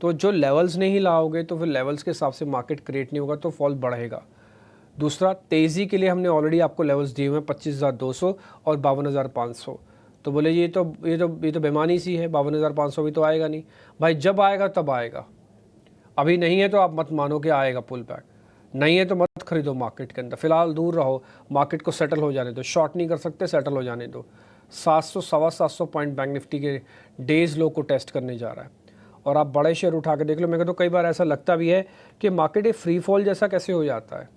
तो जो लेवल्स नहीं लाओगे तो फिर लेवल्स के हिसाब से मार्केट क्रिएट नहीं होगा, तो फॉल बढ़ेगा। दूसरा, तेज़ी के लिए हमने ऑलरेडी आपको लेवल्स दिए हुए हैं 25,200 और 52,500। तो बोले ये तो बेमानी सी है, 52,500 भी तो आएगा नहीं। भाई जब आएगा तब आएगा, अभी नहीं है तो आप मत मानो कि आएगा पुल बैक, नहीं है तो मत खरीदो मार्केट के अंदर, फिलहाल दूर रहो, मार्केट को सेटल हो जाने दो। शॉर्ट नहीं कर सकते, सेटल हो जाने दो। 700-750 पॉइंट बैंक निफ्टी के डेज लो को टेस्ट करने जा रहा है। और आप बड़े शेयर उठा के देख लो, मेरे को तो कई बार ऐसा लगता भी है कि मार्केट एक फ्री फॉल जैसा कैसे हो जाता है,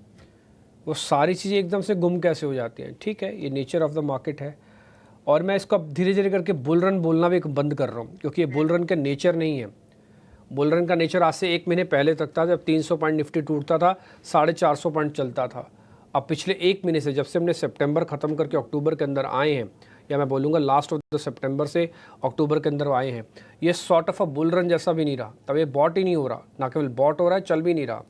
वो सारी चीज़ें एकदम से गुम कैसे हो जाती हैं। ठीक है, ये नेचर ऑफ द मार्केट है, और मैं इसको अब धीरे धीरे करके बुल रन बोलना भी बंद कर रहा हूँ, क्योंकि ये बुल रन का नेचर नहीं है। बुल रन का नेचर आज से 1 महीने पहले तक था, जब 300 पॉइंट निफ्टी टूटता था, 450 पॉइंट चलता था। अब पिछले 1 महीने से, जब से हमने सितंबर ख़त्म करके अक्टूबर के अंदर आए हैं, या मैं बोलूँगा लास्ट ऑफ द सितंबर से अक्टूबर के अंदर आए हैं, ये sort of a bull run जैसा भी नहीं रहा। तब ये बॉट ही नहीं हो रहा, ना केवल बॉट हो रहा है, चल भी नहीं रहा।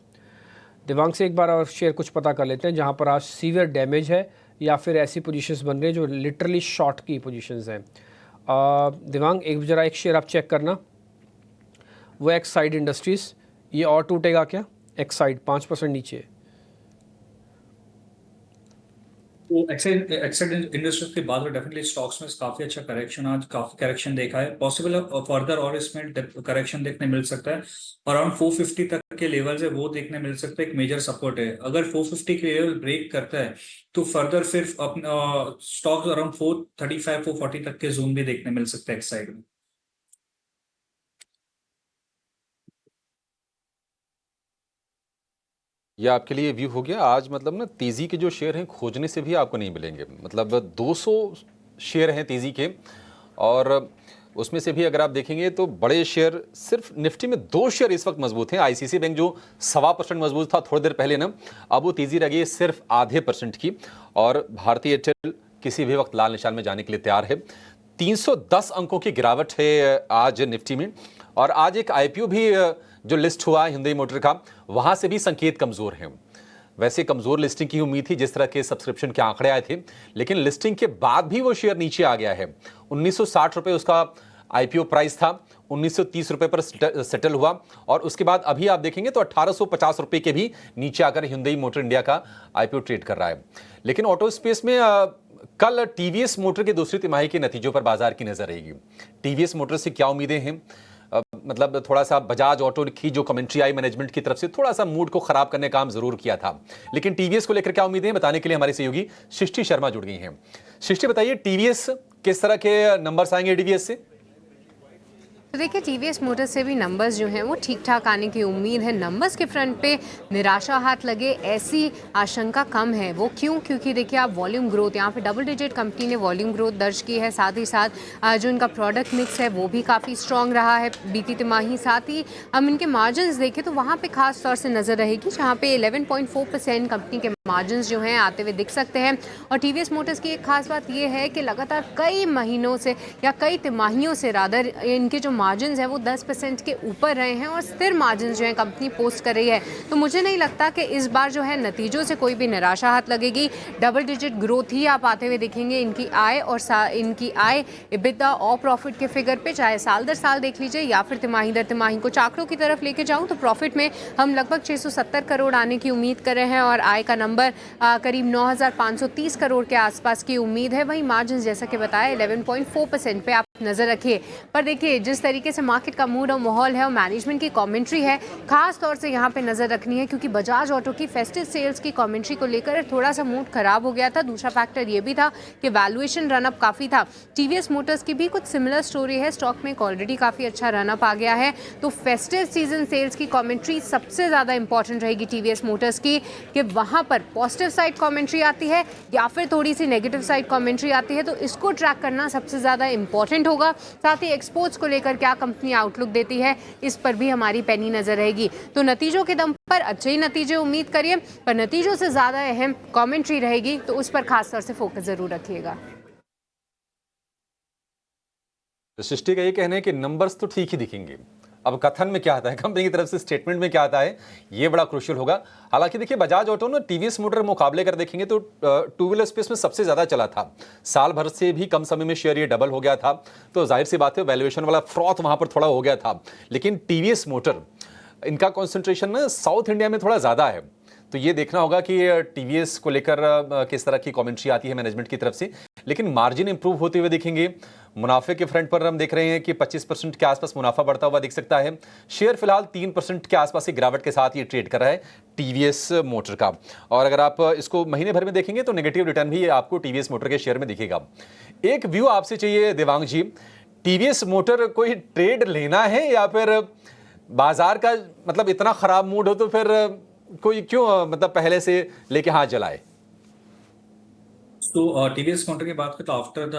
दिवांग से एक बार और शेयर कुछ पता कर लेते हैं जहाँ पर आज सीवियर डैमेज है, या फिर ऐसी पोजीशंस बन रही हैं जो लिटरली शॉर्ट की पोजीशंस हैं। दिवांग एक जरा एक शेयर आप चेक करना, वो एक्साइड इंडस्ट्रीज़, ये और टूटेगा क्या? एक्साइड 5% नीचे है। तो एक्साइड इंडस्ट्रीज की बात है, डेफिनेटली स्टॉक्स में काफी अच्छा करेक्शन, आज काफी करेक्शन देखा है। पॉसिबल फर्दर और इसमें करेक्शन देखने मिल सकता है। अराउंड 450 तक के लेवल्स है वो देखने मिल सकता है, एक मेजर सपोर्ट है। अगर 450 के लेवल ब्रेक करता है तो फर्दर फिर स्टॉक्स अराउंड 435-440 तक के जोन भी देखने मिल सकता है एक्साइड में। ये आपके लिए व्यू हो गया आज। मतलब ना तेज़ी के जो शेयर हैं खोजने से भी आपको नहीं मिलेंगे, मतलब 200 शेयर हैं तेज़ी के, और उसमें से भी अगर आप देखेंगे तो बड़े शेयर सिर्फ निफ्टी में 2 शेयर इस वक्त मजबूत हैं। आईसीआईसीआई बैंक जो 1.25% मजबूत था थोड़ी देर पहले ना, अब वो तेज़ी रह गई है सिर्फ आधे % की। और भारतीय एयरटेल किसी भी वक्त लाल निशान में जाने के लिए तैयार है। 310 अंकों की गिरावट है आज निफ्टी में। और आज एक आईपीओ भी जो लिस्ट हुआ है हिंदई मोटर का, वहां से भी संकेत कमजोर हैं। वैसे कमजोर लिस्टिंग की उम्मीद थी जिस तरह के सब्सक्रिप्शन के आंकड़े आए थे, लेकिन लिस्टिंग के बाद भी वो शेयर नीचे आ गया है। 1960 रुपए उसका आईपीओ प्राइस था, 1930 रुपए पर सेटल हुआ, और उसके बाद अभी आप देखेंगे तो 1850 रुपए के भी नीचे आकर हिंदई मोटर इंडिया का आईपीओ ट्रेड कर रहा है। लेकिन ऑटो स्पेस में कल टीवीएस मोटर के दूसरी तिमाही के नतीजों पर बाजार की नजर रहेगी। टीवीएस मोटर से क्या उम्मीदें हैं? मतलब थोड़ा सा बजाज ऑटो की जो कमेंट्री आई मैनेजमेंट की तरफ से, थोड़ा सा मूड को खराब करने का काम जरूर किया था। लेकिन टीवीएस को लेकर क्या उम्मीदें हैं बताने के लिए हमारी सहयोगी सृष्टि शर्मा जुड़ गई हैं। सृष्टि बताइए, टीवीएस किस तरह के नंबर्स आएंगे टीवीएस से? तो देखिए, टीवीएस मोटर्स से भी नंबर्स जो हैं वो ठीक ठाक आने की उम्मीद है। नंबर्स के फ्रंट पे निराशा हाथ लगे ऐसी आशंका कम है। वो क्यों? क्योंकि देखिए आप वॉल्यूम ग्रोथ, यहाँ पे डबल डिजिट कंपनी ने वॉल्यूम ग्रोथ दर्ज की है। साथ ही साथ जो इनका प्रोडक्ट मिक्स है वो भी काफ़ी स्ट्रॉन्ग रहा है बीती तिमाही। साथ ही हम इनके मार्जिन देखें तो वहाँ पर खास तौर से नज़र रहेगी, जहाँ पे 11.4% कंपनी के मार्जिन जो हैं आते हुए दिख सकते हैं। और टीवीएस मोटर्स की एक खास बात ये है कि लगातार कई महीनों से या कई तिमाहियों से रादर इनके जो मार्जिन हैं वो 10% के ऊपर रहे हैं, और स्थिर मार्जिन जो है कंपनी पोस्ट कर रही है। तो मुझे नहीं लगता कि इस बार जो है नतीजों से कोई भी निराशा हाथ लगेगी। डबल डिजिट ग्रोथ ही आप आते हुए देखेंगे इनकी आय और इनकी आय EBITDA और प्रॉफिट के फिगर पे, चाहे साल दर साल देख लीजिए या फिर तिमाही दर तिमाही को आंकड़ों की तरफ लेके जाऊँ तो प्रॉफिट में हम लगभग 670 करोड़ आने की उम्मीद कर रहे हैं, और आय का नंबर करीब 9,530 करोड़ के आसपास की उम्मीद है। वहीं मार्जिन जैसा कि बताया 11.4% पे आप नज़र रखिए। पर देखिए जिस तरीके से मार्केट का मूड और माहौल है और मैनेजमेंट की कमेंट्री है, खास तौर से यहाँ पे नज़र रखनी है, क्योंकि बजाज ऑटो की फेस्टिव सेल्स की कमेंट्री को लेकर थोड़ा सा मूड खराब हो गया था। दूसरा फैक्टर ये भी था कि वैल्यूएशन रनअप काफ़ी था। टीवीएस मोटर्स की भी कुछ सिमिलर स्टोरी है, स्टॉक में ऑलरेडी काफ़ी अच्छा रनअप आ गया है। तो फेस्टिव सीजन सेल्स की कमेंट्री सबसे ज़्यादा इंपॉर्टेंट रहेगी टीवीएस मोटर्स की, कि वहाँ पर पॉजिटिव साइड कमेंट्री आती है या फिर थोड़ी सी नेगेटिव साइड कमेंट्री आती है, तो इसको ट्रैक करना सबसे ज़्यादा इंपॉर्टेंट होगा। साथ ही एक्सपोर्ट्स को लेकर क्या कंपनी आउटलुक देती है, इस पर भी हमारी पैनी नजर रहेगी। तो नतीजों के दम पर अच्छे ही नतीजे उम्मीद करिए, पर नतीजों से ज़्यादा अहम कमेंट्री रहेगी, तो उस पर खास तौर से फोकस ज़रूर रखिएगा। तो सृष्टि का ये कहना है कि नंबर्स तो ठीक ही दिखेंगे, अब कथन में क्या आता है, कंपनी की तरफ से स्टेटमेंट में क्या आता है, ये बड़ा क्रूशियल होगा। हालांकि देखिए बजाज ऑटो ना टीवीएस मोटर मुकाबले कर देखेंगे तो टू व्हीलर स्पेस में सबसे ज्यादा चला था, साल भर से भी कम समय में शेयर ये डबल हो गया था। तो जाहिर सी बात है वैल्यूएशन वाला फ्रॉथ वहां पर थोड़ा हो गया था। लेकिन टीवीएस मोटर इनका कॉन्सेंट्रेशन ना साउथ इंडिया में थोड़ा ज्यादा है, तो ये देखना होगा कि टीवीएस को लेकर किस तरह की कमेंट्री आती है मैनेजमेंट की तरफ से। लेकिन मार्जिन इंप्रूव होते हुए दिखेंगे। मुनाफे के फ्रंट पर हम देख रहे हैं कि 25% के आसपास मुनाफा बढ़ता हुआ दिख सकता है। शेयर फिलहाल 3% के आसपास की गिरावट के साथ ये ट्रेड कर रहा है टीवीएस मोटर का। और अगर आप इसको महीने भर में देखेंगे तो नेगेटिव रिटर्न भी आपको टीवीएस मोटर के शेयर में दिखेगा। एक व्यू आपसे चाहिए देवांग जी, टीवीएस मोटर कोई ट्रेड लेना है या फिर बाजार का मतलब इतना खराब मूड हो तो फिर कोई क्यों मतलब पहले से लेके हाथ जलाए? तो टीवीएस मोटर की बात करें तो आफ्टर द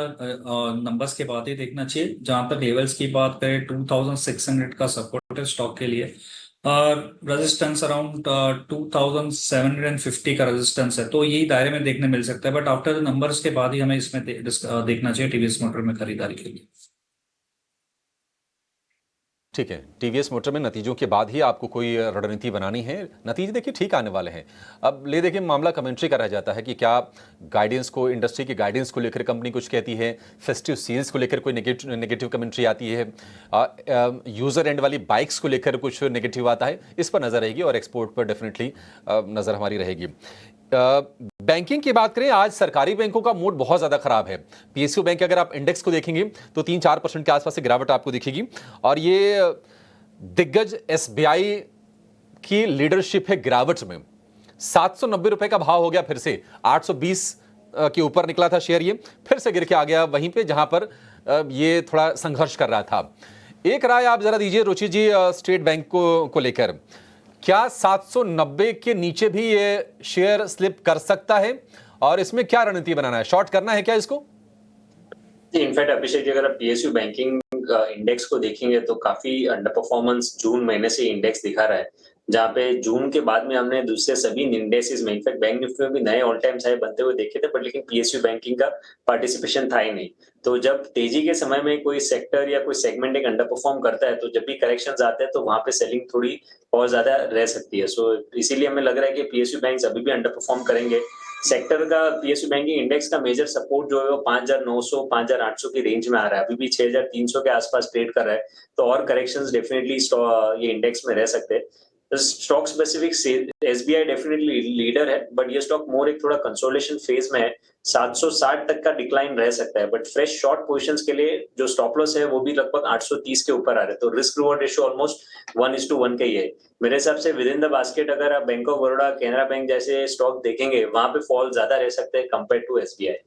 नंबर्स के बाद ही देखना चाहिए। जहां तक लेवल्स की बात करें 2600 का सपोर्ट है स्टॉक के लिए, रेजिस्टेंस अराउंड 2750 का रेजिस्टेंस है, तो यही दायरे में देखने मिल सकता है। बट आफ्टर द नंबर्स के बाद ही हमें इसमें देखना चाहिए टीवीएस मोटर में खरीदारी के लिए। ठीक है, टीवीएस मोटर में नतीजों के बाद ही आपको कोई रणनीति बनानी है। नतीजे देखिए ठीक आने वाले हैं। अब ले देखिए मामला कमेंट्री का रह जाता है कि क्या गाइडेंस को, इंडस्ट्री की गाइडेंस को लेकर कंपनी कुछ कहती है, फेस्टिव सेल्स को लेकर कोई नेगेटिव कमेंट्री आती है, यूजर एंड वाली बाइक्स को लेकर कुछ नेगेटिव आता है, इस पर नजर रहेगी और एक्सपोर्ट पर डेफिनेटली नजर हमारी रहेगी। बैंकिंग की बात करें, आज सरकारी बैंकों का मूड बहुत ज्यादा खराब है। पीएसयू बैंक अगर आप इंडेक्स को देखेंगे तो 3-4% के आसपास से गिरावट आपको दिखेगी। और ये दिग्गज एसबीआई की लीडरशिप है गिरावट में। 790 रुपए का भाव हो गया, फिर से 820 के ऊपर निकला था शेयर, ये फिर से गिर के आ गया वहीं पे जहां पर ये थोड़ा संघर्ष कर रहा था। एक राय आप जरा दीजिए रुचि जी स्टेट बैंक को लेकर, क्या 790 के नीचे भी ये शेयर स्लिप कर सकता है और इसमें क्या रणनीति बनाना है, शॉर्ट करना है क्या इसको? इनफैक्ट अभिषेक जी, अगर आप पीएसयू बैंकिंग इंडेक्स को देखेंगे तो काफी अंडर परफॉर्मेंस जून महीने से इंडेक्स दिखा रहा है, जहां पे जून के बाद में हमने दूसरे सभी इंडेक्सेस में, इनफैक्ट बैंक निफ्टी में भी नए ऑल टाइम हाई बनते हुए देखे थे, बट लेकिन पीएसयू बैंकिंग का पार्टिसिपेशन था ही नहीं। तो जब तेजी के समय में कोई सेक्टर या कोई सेगमेंट एक अंडर परफॉर्म करता है, तो जब भी करेक्शंस आते हैं तो वहां पे सेलिंग थोड़ी और ज्यादा रह सकती है। सो इसीलिए हमें लग रहा है कि पीएसयू बैंक अभी भी अंडर परफॉर्म करेंगे। सेक्टर का पीएसयू बैंकिंग इंडेक्स का मेजर सपोर्ट जो है वो 5900 5800 की रेंज में आ रहा है, अभी भी 6300 के आसपास ट्रेड कर रहा है, तो और करेक्शंस डेफिनेटली ये इंडेक्स में रह सकते हैं। Stock specific SBI definitely leader है, बट ये स्टॉक मोर एक थोड़ा कंसोलिडेशन फेज में है। 760 तक का डिक्लाइन रह सकता है, बट फ्रेश शॉर्ट पोजीशंस के लिए जो स्टॉप लॉस है वो भी लगभग 830 के ऊपर आ रहे हैं, तो रिस्क रिवॉर्ड रेशियो ऑलमोस्ट 1:1 का ही है। मेरे हिसाब से विद इन द बास्केट अगर आप bank of Baroda, Canara bank जैसे स्टॉक देखेंगे, वहां पे फॉल ज्यादा रह सकते हैं कंपेयर टू एसबीआई।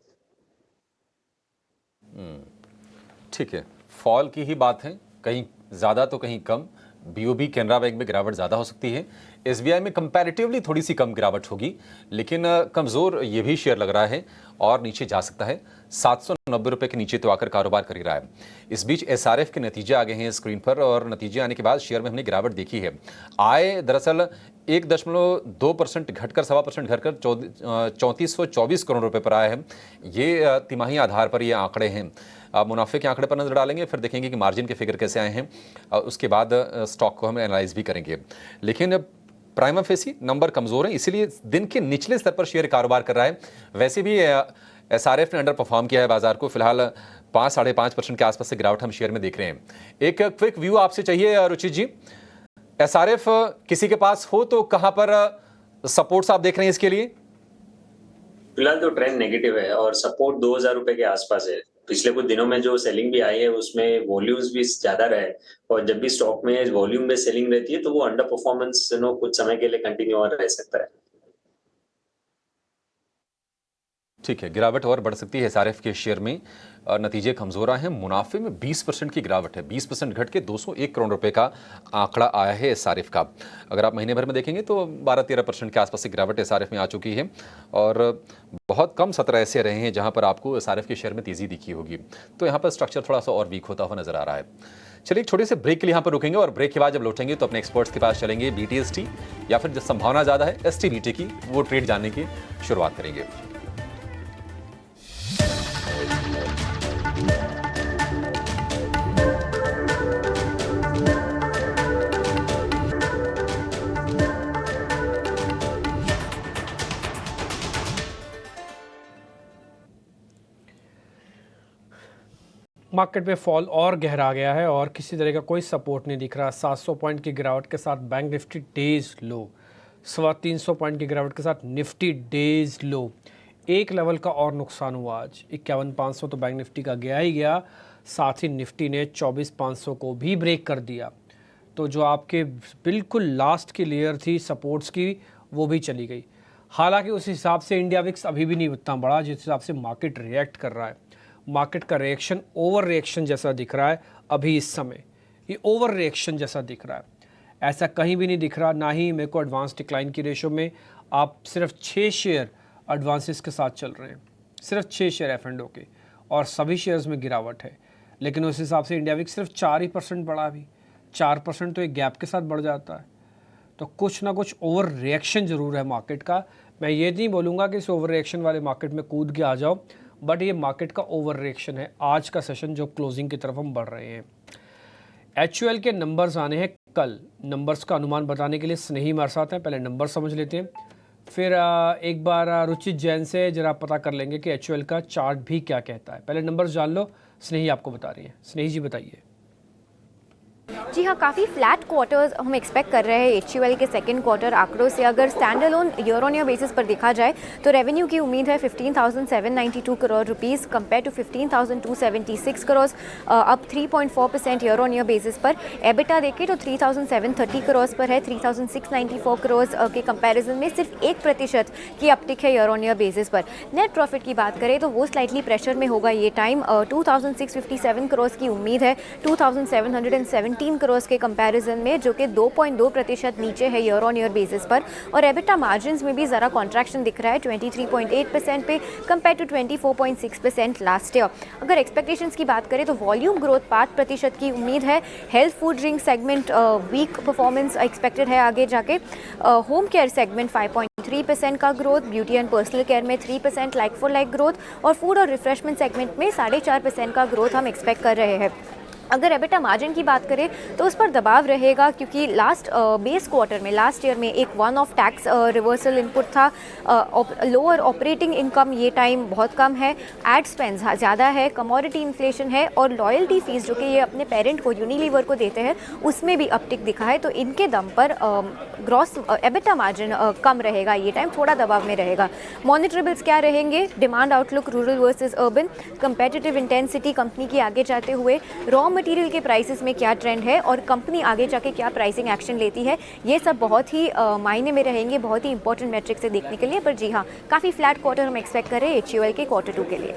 ठीक है, फॉल की ही बात है, कहीं ज्यादा तो कहीं कम। बीओबी कैनरा बैंक में गिरावट ज़्यादा हो सकती है, एसबीआई में कंपैरेटिवली थोड़ी सी कम गिरावट होगी, लेकिन कमज़ोर ये भी शेयर लग रहा है और नीचे जा सकता है। 790 रुपए के नीचे तो आकर कारोबार कर ही रहा है। इस बीच एसआरएफ के नतीजे आ गए हैं स्क्रीन पर और नतीजे आने के बाद शेयर में हमने गिरावट देखी है। आय दरअसल 1.2% घटकर 1.25% घटकर 3424 करोड़ रुपए पर आया है। ये तिमाही आधार पर ये आंकड़े हैं। मुनाफे के आंकड़े पर नजर डालेंगे, फिर देखेंगे कि मार्जिन के फिगर कैसे आए हैं, उसके बाद स्टॉक को हम एनालाइज भी करेंगे। लेकिन प्राइमा फेसी नंबर कमजोर है, इसीलिए दिन के निचले स्तर पर शेयर कारोबार कर रहा है। वैसे भी एसआरएफ ने अंडर परफॉर्म किया है बाजार को, फिलहाल 5-5.5% के आसपास से गिरावट हम शेयर में देख रहे हैं। एक क्विक व्यू आपसे चाहिए रुचि जी, एसआरएफ किसी के पास हो तो कहां पर सपोर्ट्स आप देख रहे हैं इसके लिए? फिलहाल तो ट्रेंड नेगेटिव है और सपोर्ट 2000 रुपए के आसपास है। पिछले कुछ दिनों में जो सेलिंग भी आई है उसमें वॉल्यूम्स भी ज्यादा रहे, और जब भी स्टॉक में वॉल्यूम में सेलिंग रहती है तो वो अंडर परफॉर्मेंस कुछ समय के लिए कंटिन्यू और रह सकता है। ठीक है, गिरावट और बढ़ सकती है एसआरएफ के शेयर में। नतीजे कमजोर आए हैं, मुनाफे में 20% की गिरावट है, 20% घट के 201 करोड़ रुपए का आंकड़ा आया है एसआरएफ का। अगर आप महीने भर में देखेंगे तो 12-13% के आसपास की गिरावट एसआरएफ में आ चुकी है, और बहुत कम सत्र ऐसे रहे हैं जहां पर आपको एसआरएफ के शेयर में तेजी दिखी होगी। तो यहाँ पर स्ट्रक्चर थोड़ा सा और वीक होता हुआ नजर आ रहा है। चलिए एक छोटे से ब्रेक के लिए यहाँ पर रुकेंगे, और ब्रेक के बाद जब लौटेंगे तो अपने एक्सपर्ट्स के पास चलेंगे, बीटीएसटी या फिर जो संभावना ज़्यादा है एसटीबीटी की, वो ट्रेड जानने की शुरुआत करेंगे। मार्केट में फॉल और गहरा गया है और किसी तरह का कोई सपोर्ट नहीं दिख रहा। 700 पॉइंट की गिरावट के साथ बैंक निफ्टी डेज लो, 350 पॉइंट की गिरावट के साथ निफ्टी डेज लो। एक लेवल का और नुकसान हुआ आज, 51,500 तो बैंक निफ्टी का गया ही गया, साथ ही निफ्टी ने 24,500 को भी ब्रेक कर दिया। तो जो आपके बिल्कुल लास्ट की लेयर थी सपोर्ट्स की, वो भी चली गई। हालांकि उस हिसाब से इंडिया विक्स अभी भी नहीं उतना बड़ा जिस हिसाब से मार्केट रिएक्ट कर रहा है। मार्केट का रिएक्शन ओवर रिएक्शन जैसा दिख रहा है अभी इस समय, ये ओवर रिएक्शन जैसा दिख रहा है। ऐसा कहीं भी नहीं दिख रहा, ना ही मेरे को एडवांस डिक्लाइन की रेशो में। आप सिर्फ 6 शेयर एडवांसेस के साथ चल रहे हैं, सिर्फ 6 शेयर F&O के, और सभी शेयर्स में गिरावट है। लेकिन उस हिसाब से इंडिया विक्स सिर्फ 4% बढ़ा, भी 4% तो एक गैप के साथ बढ़ जाता है। तो कुछ ना कुछ ओवर रिएक्शन ज़रूर है मार्केट का। मैं ये नहीं बोलूँगा कि इस ओवर रिएक्शन वाले मार्केट में कूद के आ जाओ, बट ये मार्केट का ओवर रिएक्शन है आज का सेशन जो क्लोजिंग की तरफ हम बढ़ रहे हैं। HUL के नंबर्स आने हैं कल। नंबर्स का अनुमान बताने के लिए स्नेही हमारे साथ हैं, पहले नंबर समझ लेते हैं, फिर एक बार रुचित जैन से जरा पता कर लेंगे कि HUL का चार्ट भी क्या कहता है। पहले नंबर्स जान लो, स्नेही आपको बता रही है। स्नेही जी बताइए। जी हाँ, काफ़ी फ्लैट क्वार्टर्स हम एक्सपेक्ट कर रहे हैं HUL के सेकंड क्वार्टर आंकड़ों से। अगर standalone year on year basis पर देखा जाए तो रेवेन्यू की उम्मीद है 15,792 crore rupees compare to 15,276 crore, अब 3.4% ईयर ऑन ईयर बेसिस पर। एबिटा देखें तो 3,730 करोड़ पर है, 3,694 करोड़ के कंपैरिजन में सिर्फ 1% की अपटिक है ईयर ऑन ईयर बेसिस पर। नेट प्रॉफिट की बात करें तो वो स्लाइटली प्रेशर में होगा ये टाइम, 2,657 करोड़ की उम्मीद है 2,717 करोड़ के कंपैरिजन में, जो कि 2.2% नीचे है ईयर ऑन ईयर बेसिस पर। और एबिटा मार्जिन्स में भी ज़रा कॉन्ट्रैक्शन दिख रहा है 23.8% पे कंपेयर टू 24.6% लास्ट ईयर। अगर एक्सपेक्टेशंस की बात करें तो वॉल्यूम ग्रोथ 5% की उम्मीद है। Health food drink segment weak performance expected है आगे जाके। होम केयर सेगमेंट 5.3% का growth, beauty and personal care में 3% लाइक फॉर लाइक ग्रोथ, और फूड और रिफ्रेशमेंट सेगमेंट में 4.5% का ग्रोथ हम एक्सपेक्ट कर रहे हैं। अगर एबिटा मार्जिन की बात करें तो उस पर दबाव रहेगा, क्योंकि लास्ट बेस क्वार्टर में लास्ट ईयर में एक one of tax reversal input था। लोअर ऑपरेटिंग इनकम ये टाइम बहुत कम है, एड स्पेंड ज़्यादा है, कमोडिटी इन्फ्लेशन है, और लॉयल्टी फीस जो कि ये अपने पेरेंट को यूनिलीवर को देते हैं उसमें भी अपटिक दिखा है। तो इनके दम पर ग्रॉस एबिटा मार्जिन कम रहेगा, ये टाइम थोड़ा दबाव में रहेगा। मॉनिटरेबल्स क्या रहेंगे? Demand outlook rural versus urban, competitive intensity company की आगे जाते हुए, रॉ मटेरियल के प्राइसेस में क्या ट्रेंड है और कंपनी आगे जाके क्या प्राइसिंग एक्शन लेती है, ये सब बहुत ही मायने में रहेंगे, बहुत ही इंपॉर्टेंट मैट्रिक से देखने के लिए। पर जी हाँ, काफ़ी फ्लैट क्वार्टर हम एक्सपेक्ट कर रहे हैं HUL के Q2 के लिए।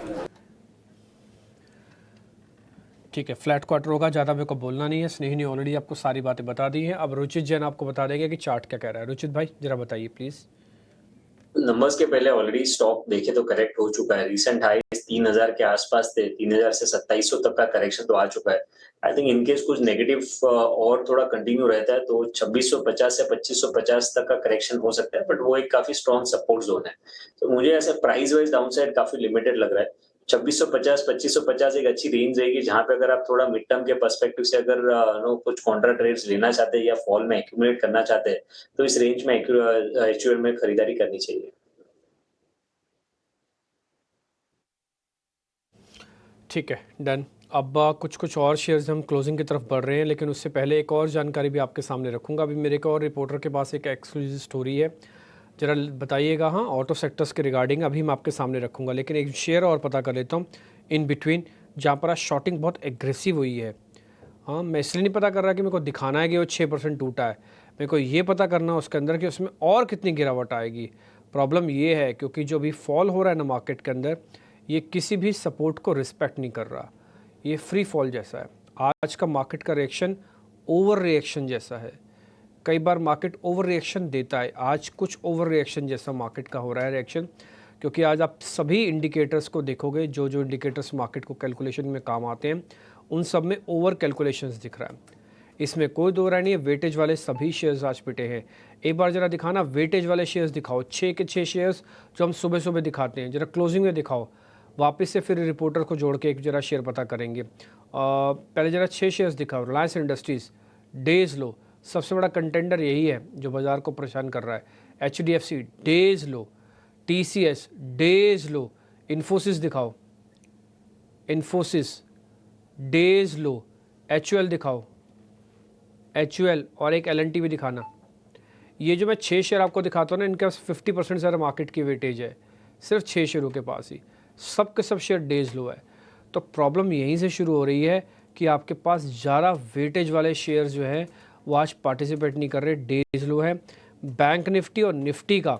ठीक है, फ्लैट क्वार्टर होगा, ज़्यादा मेरे को बोलना नहीं है। स्नेही ने ऑलरेडी आपको सारी बातें बता दी हैं। अब रुचित जैन आपको बता देंगे कि चार्ट क्या कह रहा है। रुचित भाई जरा बताइए प्लीज़। नंबर्स के पहले ऑलरेडी स्टॉक देखे तो करेक्ट हो चुका है। रिसेंट हाईज 3,000 के आसपास थे, 3,000 से 2,700 तक का करेक्शन तो आ चुका है। आई थिंक इनकेस कुछ नेगेटिव और थोड़ा कंटिन्यू रहता है तो 2,650 से 2,550 तक का करेक्शन हो सकता है, बट वो एक काफी स्ट्रॉन्ग सपोर्ट जोन है। तो मुझे ऐसे प्राइस वाइज डाउनसाइड काफी लिमिटेड लग रहा है। 2,650 2,550 एक अच्छी रेंज रहेगी, जहां पे अगर आप थोड़ा मिड टर्म के पर्सपेक्टिव से अगर कुछ कॉन्ट्रा ट्रेड्स लेना चाहते हैं या फॉल में एक्यूमुलेट करना चाहते हैं तो इस रेंज में HUL में खरीदारी करनी चाहिए। ठीक है, डन। अब कुछ और शेयर्स हम क्लोजिंग की तरफ बढ़ रहे हैं, लेकिन उससे पहले एक और जानकारी भी आपके सामने रखूंगा। अभी मेरे एक और रिपोर्टर के पास एक एक्सक्लूसिव स्टोरी है, ज़रा बताइएगा। हाँ, ऑटो सेक्टर्स के रिगार्डिंग अभी मैं आपके सामने रखूंगा, लेकिन एक शेयर और पता कर लेता हूँ इन बिटवीन जहाँ पर आज शॉर्टिंग बहुत एग्रेसिव हुई है। हाँ, मैं इसलिए नहीं पता कर रहा कि मेरे को दिखाना है कि वो 6% टूटा है, मेरे को ये पता करना है उसके अंदर कि उसमें और कितनी गिरावट आएगी। प्रॉब्लम ये है क्योंकि जो भी फॉल हो रहा है ना मार्केट के अंदर, ये किसी भी सपोर्ट को रिस्पेक्ट नहीं कर रहा, ये फ्री फॉल जैसा है। आज का मार्केट का रिएक्शन ओवर रिएक्शन जैसा है। कई बार मार्केट ओवर रिएक्शन देता है, आज कुछ ओवर रिएक्शन जैसा मार्केट का हो रहा है रिएक्शन, क्योंकि आज आप सभी इंडिकेटर्स को देखोगे, जो जो इंडिकेटर्स मार्केट को कैलकुलेशन में काम आते हैं उन सब में ओवर कैलकुलेशंस दिख रहा है। इसमें कोई दो राय नहीं है, वेटेज वाले सभी शेयर्स आज पिटे हैं। एक बार जरा दिखाना वेटेज वाले शेयर्स दिखाओ, 6 के 6 शेयर्स जो हम सुबह सुबह दिखाते हैं, जरा क्लोजिंग में दिखाओ, वापस से फिर रिपोर्टर को जोड़ के एक जरा शेयर पता करेंगे। पहले जरा 6 शेयर्स दिखाओ। रिलायंस इंडस्ट्रीज़ डेज लो, सबसे बड़ा कंटेंडर यही है जो बाज़ार को परेशान कर रहा है। HDFC डेज लो, TCS डेज लो, इन्फोसिस दिखाओ, इन्फोसिस डेज लो, HUL दिखाओ, HUL और एक L&T भी दिखाना। ये जो मैं 6 शेयर आपको दिखाता हूँ ना, इनके पास 50% ज़्यादा मार्केट की वेटेज है, सिर्फ 6 शेयरों के पास ही, सब के सब शेयर डेज लो है। तो प्रॉब्लम यहीं से शुरू हो रही है कि आपके पास ज़्यादा वेटेज वाले शेयर जो हैं वो आज पार्टिसिपेट नहीं कर रहे, डेज लो है। बैंक निफ्टी और निफ्टी का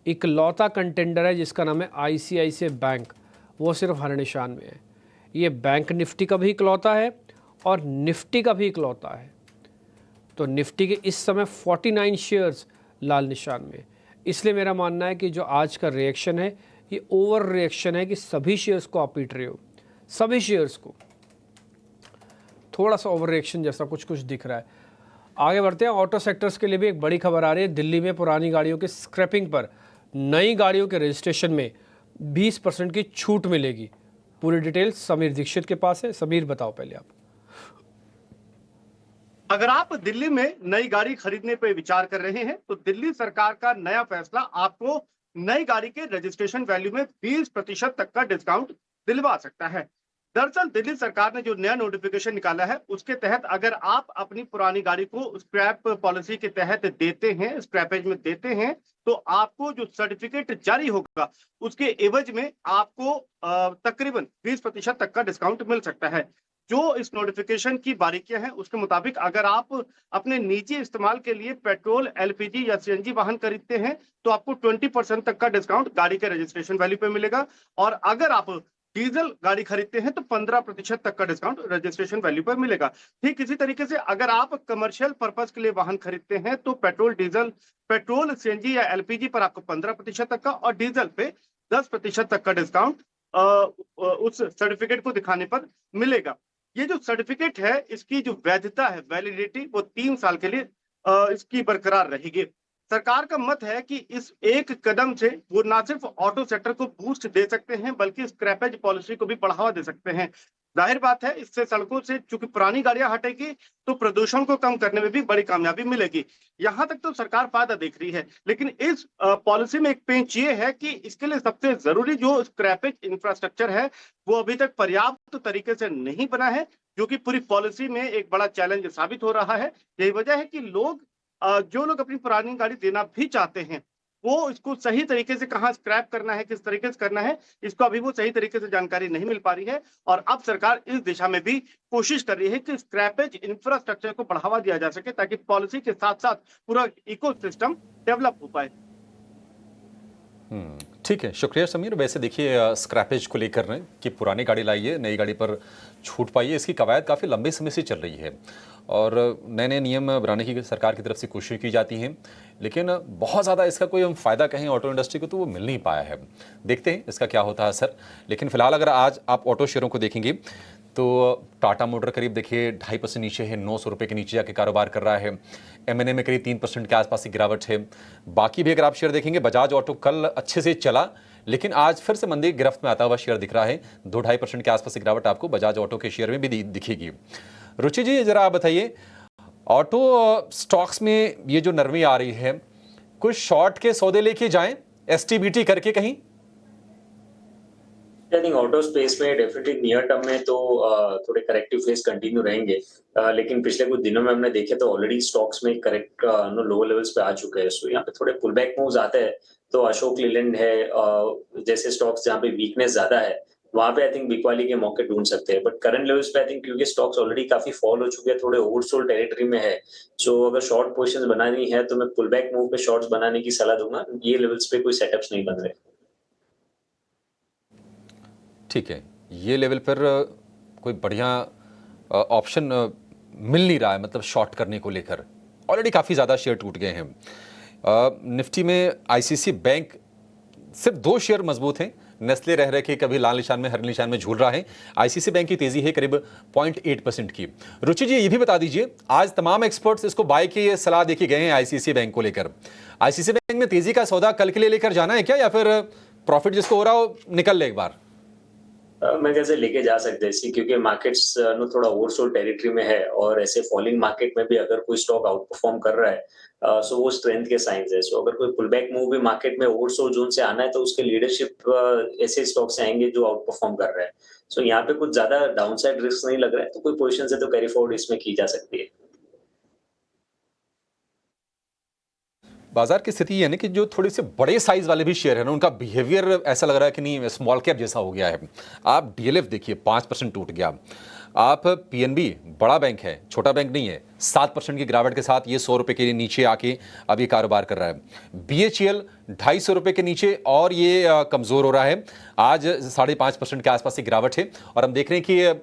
इकलौता कंटेंडर है जिसका नाम है ICICI बैंक, वो सिर्फ हर निशान में है। ये बैंक निफ्टी का भी इकलौता है और निफ्टी का भी इकलौता है। तो निफ्टी के इस समय 49 शेयर्स लाल निशान में। इसलिए मेरा मानना है कि जो आज का रिएक्शन है ये ओवर रिएक्शन है कि सभी शेयर्स को आप पीट रहे हो, सभी शेयर्स को। थोड़ा सा ओवर रिएक्शन जैसा कुछ कुछ दिख रहा है। आगे बढ़ते हैं। ऑटो सेक्टर्स के लिए भी एक बड़ी खबर आ रही है। दिल्ली में पुरानी गाड़ियों के स्क्रैपिंग पर नई गाड़ियों के रजिस्ट्रेशन में 20% की छूट मिलेगी। पूरी डिटेल समीर दीक्षित के पास है। समीर बताओ पहले आप। अगर आप दिल्ली में नई गाड़ी खरीदने पर विचार कर रहे हैं तो दिल्ली सरकार का नया फैसला आपको नई गाड़ी के रजिस्ट्रेशन वैल्यू में 20% तक का डिस्काउंट दिलवा सकता है। दरअसल दिल्ली सरकार ने जो नया नोटिफिकेशन निकाला है उसके तहत अगर आप अपनी पुरानी गाड़ी को स्क्रैप पॉलिसी के तहत देते हैं, स्क्रैपेज में देते हैं, तो आपको जो सर्टिफिकेट जारी होगा उसके एवज में आपको तकरीबन 20% तक का डिस्काउंट मिल सकता है। जो इस नोटिफिकेशन की बारीकियां हैं उसके मुताबिक अगर आप अपने निजी इस्तेमाल के लिए पेट्रोल, LPG या CNG वाहन खरीदते हैं तो आपको 20% तक का डिस्काउंट गाड़ी के रजिस्ट्रेशन वैल्यू पे मिलेगा, और अगर आप डीजल गाड़ी खरीदते हैं तो 15% तक का डिस्काउंट रजिस्ट्रेशन वैल्यू पर मिलेगा। ठीक इसी तरीके से अगर आप कमर्शियल पर्पस के लिए वाहन खरीदते हैं तो पेट्रोल, CNG या LPG पर आपको 15% तक का और डीजल पे 10% तक का डिस्काउंट उस सर्टिफिकेट को दिखाने पर मिलेगा। ये जो सर्टिफिकेट है इसकी जो वैधता है, वैलिडिटी, वो 3 साल के लिए इसकी बरकरार रहेगी। सरकार का मत है कि इस एक कदम से वो ना सिर्फ ऑटो सेक्टर को बूस्ट दे सकते हैं बल्कि स्क्रैपेज पॉलिसी को भी बढ़ावा दे सकते हैं। जाहिर बात है इससे सड़कों से चूंकि पुरानी गाड़ियां हटेगी तो प्रदूषण को कम करने में भी बड़ी कामयाबी मिलेगी। यहां तक तो सरकार फायदा देख रही है, लेकिन इस पॉलिसी में एक पेंच ये है कि इसके लिए सबसे जरूरी जो स्क्रैपेज इंफ्रास्ट्रक्चर है वो अभी तक पर्याप्त तरीके से नहीं बना है, जो कि पूरी पॉलिसी में एक बड़ा चैलेंज साबित हो रहा है। यही वजह है कि जो लोग अपनी पुरानी गाड़ी देना भी चाहते हैं वो इसको सही तरीके से कहाँ स्क्रैप करना है, किस तरीके से करना है, इसको अभी वो सही तरीके से जानकारी नहीं मिल पा रही है। और अब सरकार इस दिशा में भी कोशिश कर रही है कि स्क्रैपेज इंफ्रास्ट्रक्चर को बढ़ावा दिया जा सके ताकि पॉलिसी के साथ साथ पूरा इकोसिस्टम डेवलप हो पाए। ठीक है, शुक्रिया समीर। वैसे देखिए स्क्रैपेज को लेकर ना कि पुरानी गाड़ी लाइए, नई गाड़ी पर छूट पाइए, इसकी कवायद काफ़ी लंबे समय से चल रही है और नए नए नियम बनाने की सरकार की तरफ से कोशिश की जाती हैं, लेकिन बहुत ज़्यादा इसका कोई हम फ़ायदा कहें ऑटो इंडस्ट्री को तो वो मिल नहीं पाया है। देखते हैं इसका क्या होता है असर। लेकिन फिलहाल अगर आज आप ऑटो शेयरों को देखेंगे तो टाटा मोटर करीब देखिए 2.5% नीचे है, 900 रुपये के नीचे जाके कारोबार कर रहा है। M&A में करीब 3% के आसपास की गिरावट है। बाकी भी अगर आप शेयर देखेंगे, बजाज ऑटो कल अच्छे से चला लेकिन आज फिर से मंदी गिरफ्त में आता हुआ शेयर दिख रहा है। 2-2.5% के आसपास की गिरावट आपको बजाज ऑटो के शेयर में भी दिखेगी। रुचि जी जरा आप बताइए, ऑटो स्टॉक्स में ये जो नरमी आ रही है, कुछ शॉर्ट के सौदे लेके जाएं STBT करके कहीं? आई थिंक ऑटो स्पेस में डेफिनेटली नियर टर्म में तो थोड़े करेक्टिव फेज कंटिन्यू रहेंगे, लेकिन पिछले कुछ दिनों में हमने देखे तो ऑलरेडी स्टॉक्स में करेक्ट लो लेवल्स पे आ चुके हैं। सो यहाँ पे थोड़े पुल बैक मूव्स आते हैं तो अशोक लीलैंड है जैसे स्टॉक्स जहाँ पे वीकनेस ज्यादा है वहां पे आई थिंक बिकवाली के मौके ढूंढ सकते हैं। बट करंट लेवल्स पे आई थिंक क्योंकि स्टॉक्स ऑलरेडी काफी फॉल हो चुके हैं, थोड़े ओवरसोल्ड टेरिटरी में है, सो अगर शॉर्ट पोजीशंस बनानी है तो मैं पुल बैक मूव पे शॉर्ट्स बनाने की सलाह दूंगा। ये लेवल्स पे कोई सेटअप्स नहीं बन रहे। ठीक है, ये लेवल पर कोई बढ़िया ऑप्शन मिल नहीं रहा है, मतलब शॉर्ट करने को लेकर ऑलरेडी काफ़ी ज़्यादा शेयर टूट गए हैं। निफ्टी में आईसीसी बैंक सिर्फ 2 शेयर मजबूत हैं, नेस्ले रह रहे कि कभी लाल निशान में हरे निशान में झूल रहा है। आईसीसी बैंक की तेजी है करीब 0.8% की। रुचि जी, ये भी बता दीजिए, आज तमाम एक्सपर्ट्स इसको बाय की सलाह देके गए हैं आईसीसी बैंक को लेकर। आईसीसी बैंक में तेजी का सौदा कल के लिए लेकर जाना है क्या, या फिर प्रॉफिट जिसको हो रहा हो निकल ले एक बार? मैं कैसे लेके जा सकते हैं, क्योंकि मार्केट्स थोड़ा ओवरसोल्ड टेरिटरी में है और ऐसे फॉलिंग मार्केट में भी अगर कोई स्टॉक आउट परफॉर्म कर रहा है सो वो स्ट्रेंथ के साइंस है। सो अगर कोई पुल बैक मूव भी मार्केट में ओवरसोल्ड जोन से आना है तो उसके लीडरशिप ऐसे स्टॉक से आएंगे जो आउट परफॉर्म कर रहे हैं। सो यहाँ पे कुछ ज्यादा डाउनसाइड रिस्क नहीं लग रहा है, तो कोई पोजीशन से तो कैरी फॉरवर्ड इसमें की जा सकती है। बाजार की स्थिति ये है ना कि जो थोड़े से बड़े साइज वाले भी शेयर है ना, उनका बिहेवियर ऐसा लग रहा है कि नहीं स्मॉल कैप जैसा हो गया है। आप डीएलएफ देखिए 5% टूट गया। आप पीएनबी बड़ा बैंक है, छोटा बैंक नहीं है, 7% की गिरावट के साथ ये 100 रुपये के नीचे आके अब ये कारोबार कर रहा है। बीएचईएल 250 रुपये के नीचे और ये कमज़ोर हो रहा है, आज 5.5% के आसपास की गिरावट है। और हम देख रहे हैं कि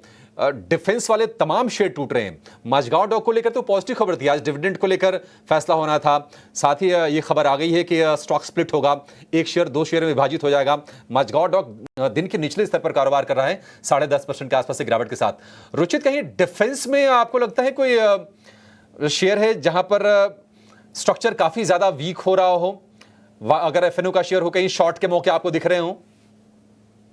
डिफेंस वाले तमाम शेयर टूट रहे हैं। माझगांव डॉक को लेकर तो पॉजिटिव खबर थी, आज डिविडेंड को लेकर फैसला होना था। साथ ही ये खबर आ गई है कि स्टॉक स्प्लिट होगा, 1 शेयर 2 शेयर में विभाजित हो जाएगा। माझगांव डॉक दिन के निचले स्तर पर कारोबार कर रहा है 10.5% के आसपास से गिरावट के साथ। रुचित, कहीं डिफेंस में आपको लगता है कोई शेयर है जहां पर स्ट्रक्चर काफी ज्यादा वीक हो रहा हो? अगर एफएनओ का शेयर हो, कहीं शॉर्ट के मौके आपको दिख रहे हो?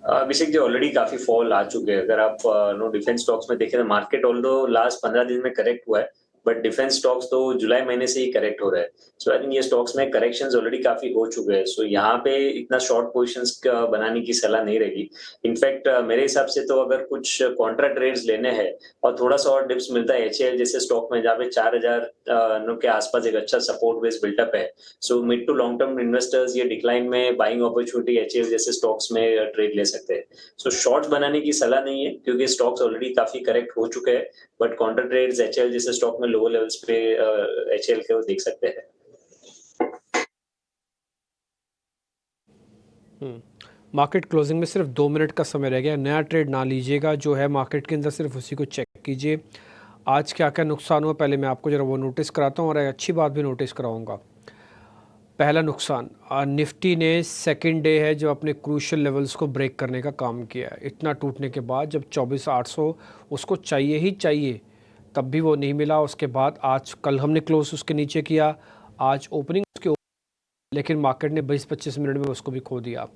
अभिषेक जी, ऑलरेडी काफी फॉल आ चुके हैं। अगर आप डिफेंस स्टॉक्स में देखें तो मार्केट ऑल्दो लास्ट 15 दिन में करेक्ट हुआ है, बट डिफेंस स्टॉक्स तो जुलाई महीने से ही करेक्ट हो रहा है। सो आई थिंक ये स्टॉक्स में करेक्शंस ऑलरेडी काफी हो चुके हैं। सो यहाँ पे इतना शॉर्ट पोजीशंस बनाने की सलाह नहीं रहेगी। इनफैक्ट मेरे हिसाब से तो अगर कुछ कॉन्ट्रा ट्रेड्स लेने हैं और थोड़ा सा और डिप्स मिलता है एचएएल जैसे स्टॉक में, जहाँ पे 4000 के आसपास एक अच्छा सपोर्ट बेस बिल्टअप है। So mid to long term investors ये डिक्लाइन में बाइंग अपॉर्चुनिटी एचएएल जैसे स्टॉक्स में ट्रेड ले सकते हैं। सो शॉर्ट्स बनाने की सलाह नहीं है क्योंकि स्टॉक्स ऑलरेडी काफी करेक्ट हो चुके हैं, बट कॉन्ट्रा ट्रेड्स एचएएल जैसे स्टॉक में लोअर लेवल्स पे एचएएल के वो देख सकते हैं। मार्केट क्लोजिंग में सिर्फ 2 मिनट का समय रह गया। नया ट्रेड ना लीजिएगा, जो है मार्केट के अंदर सिर्फ उसी को चेक कीजिए। आज क्या क्या नुकसान हुआ पहले मैं आपको जरा वो नोटिस कराता हूँ और एक अच्छी बात भी नोटिस कराऊंगा। पहला नुकसान, निफ्टी ने सेकंड डे है जो अपने क्रूशियल लेवल्स को ब्रेक करने का काम किया है। इतना टूटने के बाद जब 24,800 उसको चाहिए ही चाहिए, तब भी वो नहीं मिला। उसके बाद आज कल हमने क्लोज उसके नीचे किया, आज ओपनिंग उसके, लेकिन मार्केट ने 20-25 मिनट में उसको भी खो दिया।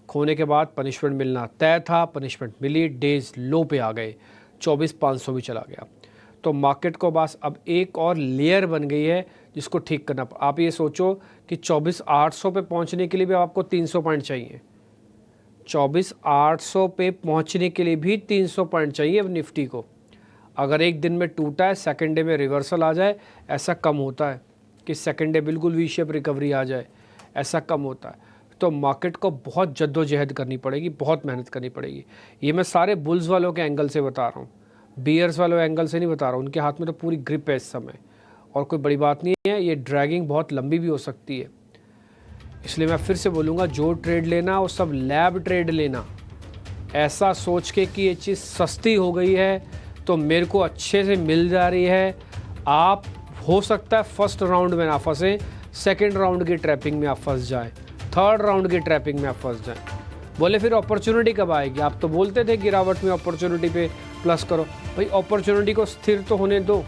खोने के बाद पनिशमेंट मिलना तय था, पनिशमेंट मिली, डेज लो पे आ गए, 24,500 भी चला गया। तो मार्केट को बस अब एक और लेयर बन गई है जिसको ठीक करना। आप ये सोचो कि 24,800 पे पहुंचने के लिए भी आपको 300 पॉइंट चाहिए। 24,800 पे पहुंचने के लिए भी 300 पॉइंट चाहिए अब निफ्टी को। अगर एक दिन में टूटा है, सेकंड डे में रिवर्सल आ जाए, ऐसा कम होता है कि सेकंड डे बिल्कुल वी शेप रिकवरी आ जाए, ऐसा कम होता है। तो मार्केट को बहुत जद्दोजहद करनी पड़ेगी, बहुत मेहनत करनी पड़ेगी। ये मैं सारे बुल्स वालों के एंगल से बता रहा हूँ, बियर्स वालों एंगल से नहीं बता रहा हूँ। उनके हाथ में तो पूरी ग्रिप है इस समय और कोई बड़ी बात नहीं है। ये ड्रैगिंग बहुत लंबी भी हो सकती है, इसलिए मैं फिर से बोलूँगा, जो ट्रेड लेना वो सब लैब ट्रेड लेना। ऐसा सोच के कि ये चीज़ सस्ती हो गई है तो मेरे को अच्छे से मिल जा रही है। आप हो सकता है फर्स्ट राउंड में ना फंसे, सेकेंड राउंड की ट्रैपिंग में आप फंस जाएँ, थर्ड राउंड की ट्रैपिंग में आप फंस जाएँ। बोले फिर अपॉर्चुनिटी कब आएगी? आप तो बोलते थे गिरावट में अपॉर्चुनिटी पे प्लस करो। भाई अपॉर्चुनिटी को स्थिर तो होने दो।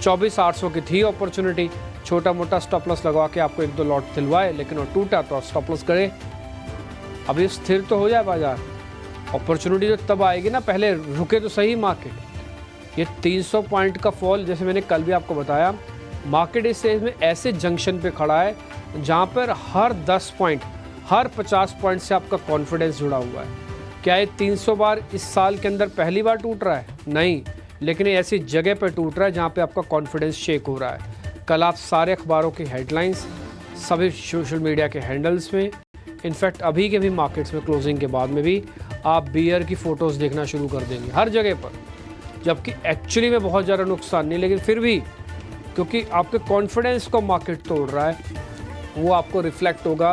24,800 की थी अपॉर्चुनिटी, छोटा मोटा स्टॉप लॉस लगवा के आपको 1-2 लॉट दिलवाए, लेकिन वो टूटा तो स्टॉप लॉस करे। अभी स्थिर तो हो जाए बाजार। अपॉर्चुनिटी तो तब आएगी ना, पहले रुके तो सही मार्केट। ये 300 पॉइंट का फॉल, जैसे मैंने कल भी आपको बताया, मार्केट इस स्टेज में ऐसे जंक्शन पे खड़ा है जहाँ पर हर 10 पॉइंट, हर 50 पॉइंट से आपका कॉन्फिडेंस जुड़ा हुआ है। क्या ये 300 बार इस साल के अंदर पहली बार टूट रहा है? नहीं, लेकिन ये ऐसी जगह पर टूट रहा है जहाँ पे आपका कॉन्फिडेंस शेक हो रहा है। कल आप सारे अखबारों की हेडलाइंस, सभी सोशल मीडिया के हैंडल्स में इनफैक्ट अभी के भी मार्केट्स में क्लोजिंग के बाद में भी आप बियर की फ़ोटोज़ देखना शुरू कर देंगे हर जगह पर, जबकि एक्चुअली में बहुत ज़्यादा नुकसान नहीं, लेकिन फिर भी क्योंकि आपके कॉन्फिडेंस को मार्केट तोड़ रहा है, वो आपको रिफ्लेक्ट होगा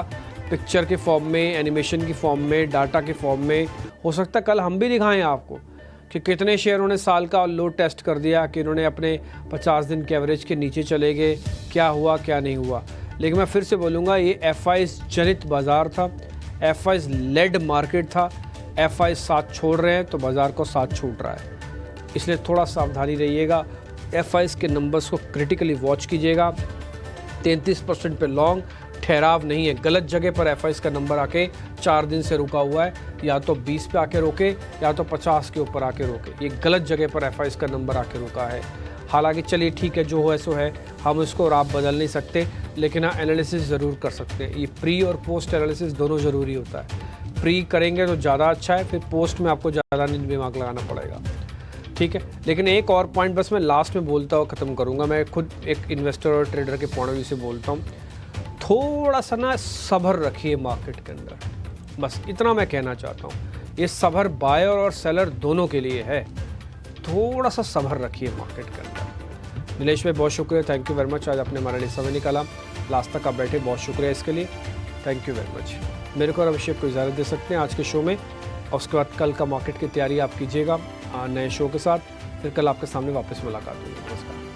पिक्चर के फॉर्म में, एनिमेशन की फॉर्म में, डाटा के फॉर्म में। हो सकता है कल हम भी दिखाएं आपको कि कितने शेयर उन्होंने साल का लो टेस्ट कर दिया, कि इन्होंने अपने 50 दिन के एवरेज के नीचे चले गए, क्या हुआ क्या नहीं हुआ। लेकिन मैं फिर से बोलूँगा, ये FIs जनित बाज़ार था, FIs लेड मार्केट था। FIs साथ छोड़ रहे हैं तो बाज़ार को साथ छूट रहा है, इसलिए थोड़ा सावधानी रहिएगा। FIs के नंबर्स को क्रिटिकली वॉच कीजिएगा। 33% पे लॉन्ग ठहराव नहीं है, गलत जगह पर FIs का नंबर आके 4 दिन से रुका हुआ है, या तो 20 पे आके रोके या तो 50 के ऊपर आके रोके। ये गलत जगह पर FIs का नंबर आके रुका है। हालांकि चलिए ठीक है, जो है सो है, हम इसको और आप बदल नहीं सकते, लेकिन हाँ एनालिसिस ज़रूर कर सकते हैं। ये प्री और पोस्ट एनालिसिस दोनों ज़रूरी होता है। प्री करेंगे तो ज़्यादा अच्छा है, फिर पोस्ट में आपको ज़्यादा नहीं दिमाग लगाना पड़ेगा, ठीक है। लेकिन एक और पॉइंट बस मैं लास्ट में बोलता हुआ ख़त्म करूँगा। मैं खुद एक इन्वेस्टर और ट्रेडर के पॉइंट ऑफ व्यू से बोलता हूँ, थोड़ा सा ना सब्र रखिए मार्केट के अंदर, बस इतना मैं कहना चाहता हूँ। ये सब्र बायर और सेलर दोनों के लिए है, थोड़ा सा सब्र रखिए मार्केट के अंदर। नीलेश भाई बहुत शुक्रिया, थैंक यू वेरी मच, आज आपने हमारे लिए समय निकाला, लास्ट तक आप बैठे, बहुत शुक्रिया इसके लिए, थैंक यू वेरी मच। मेरे को और अभिषेक को इजाज़त दे सकते हैं आज के शो में, और उसके बाद कल का मार्केट की तैयारी आप कीजिएगा नए शो के साथ। फिर कल आपके सामने वापस मुलाकात होगी। नमस्कार।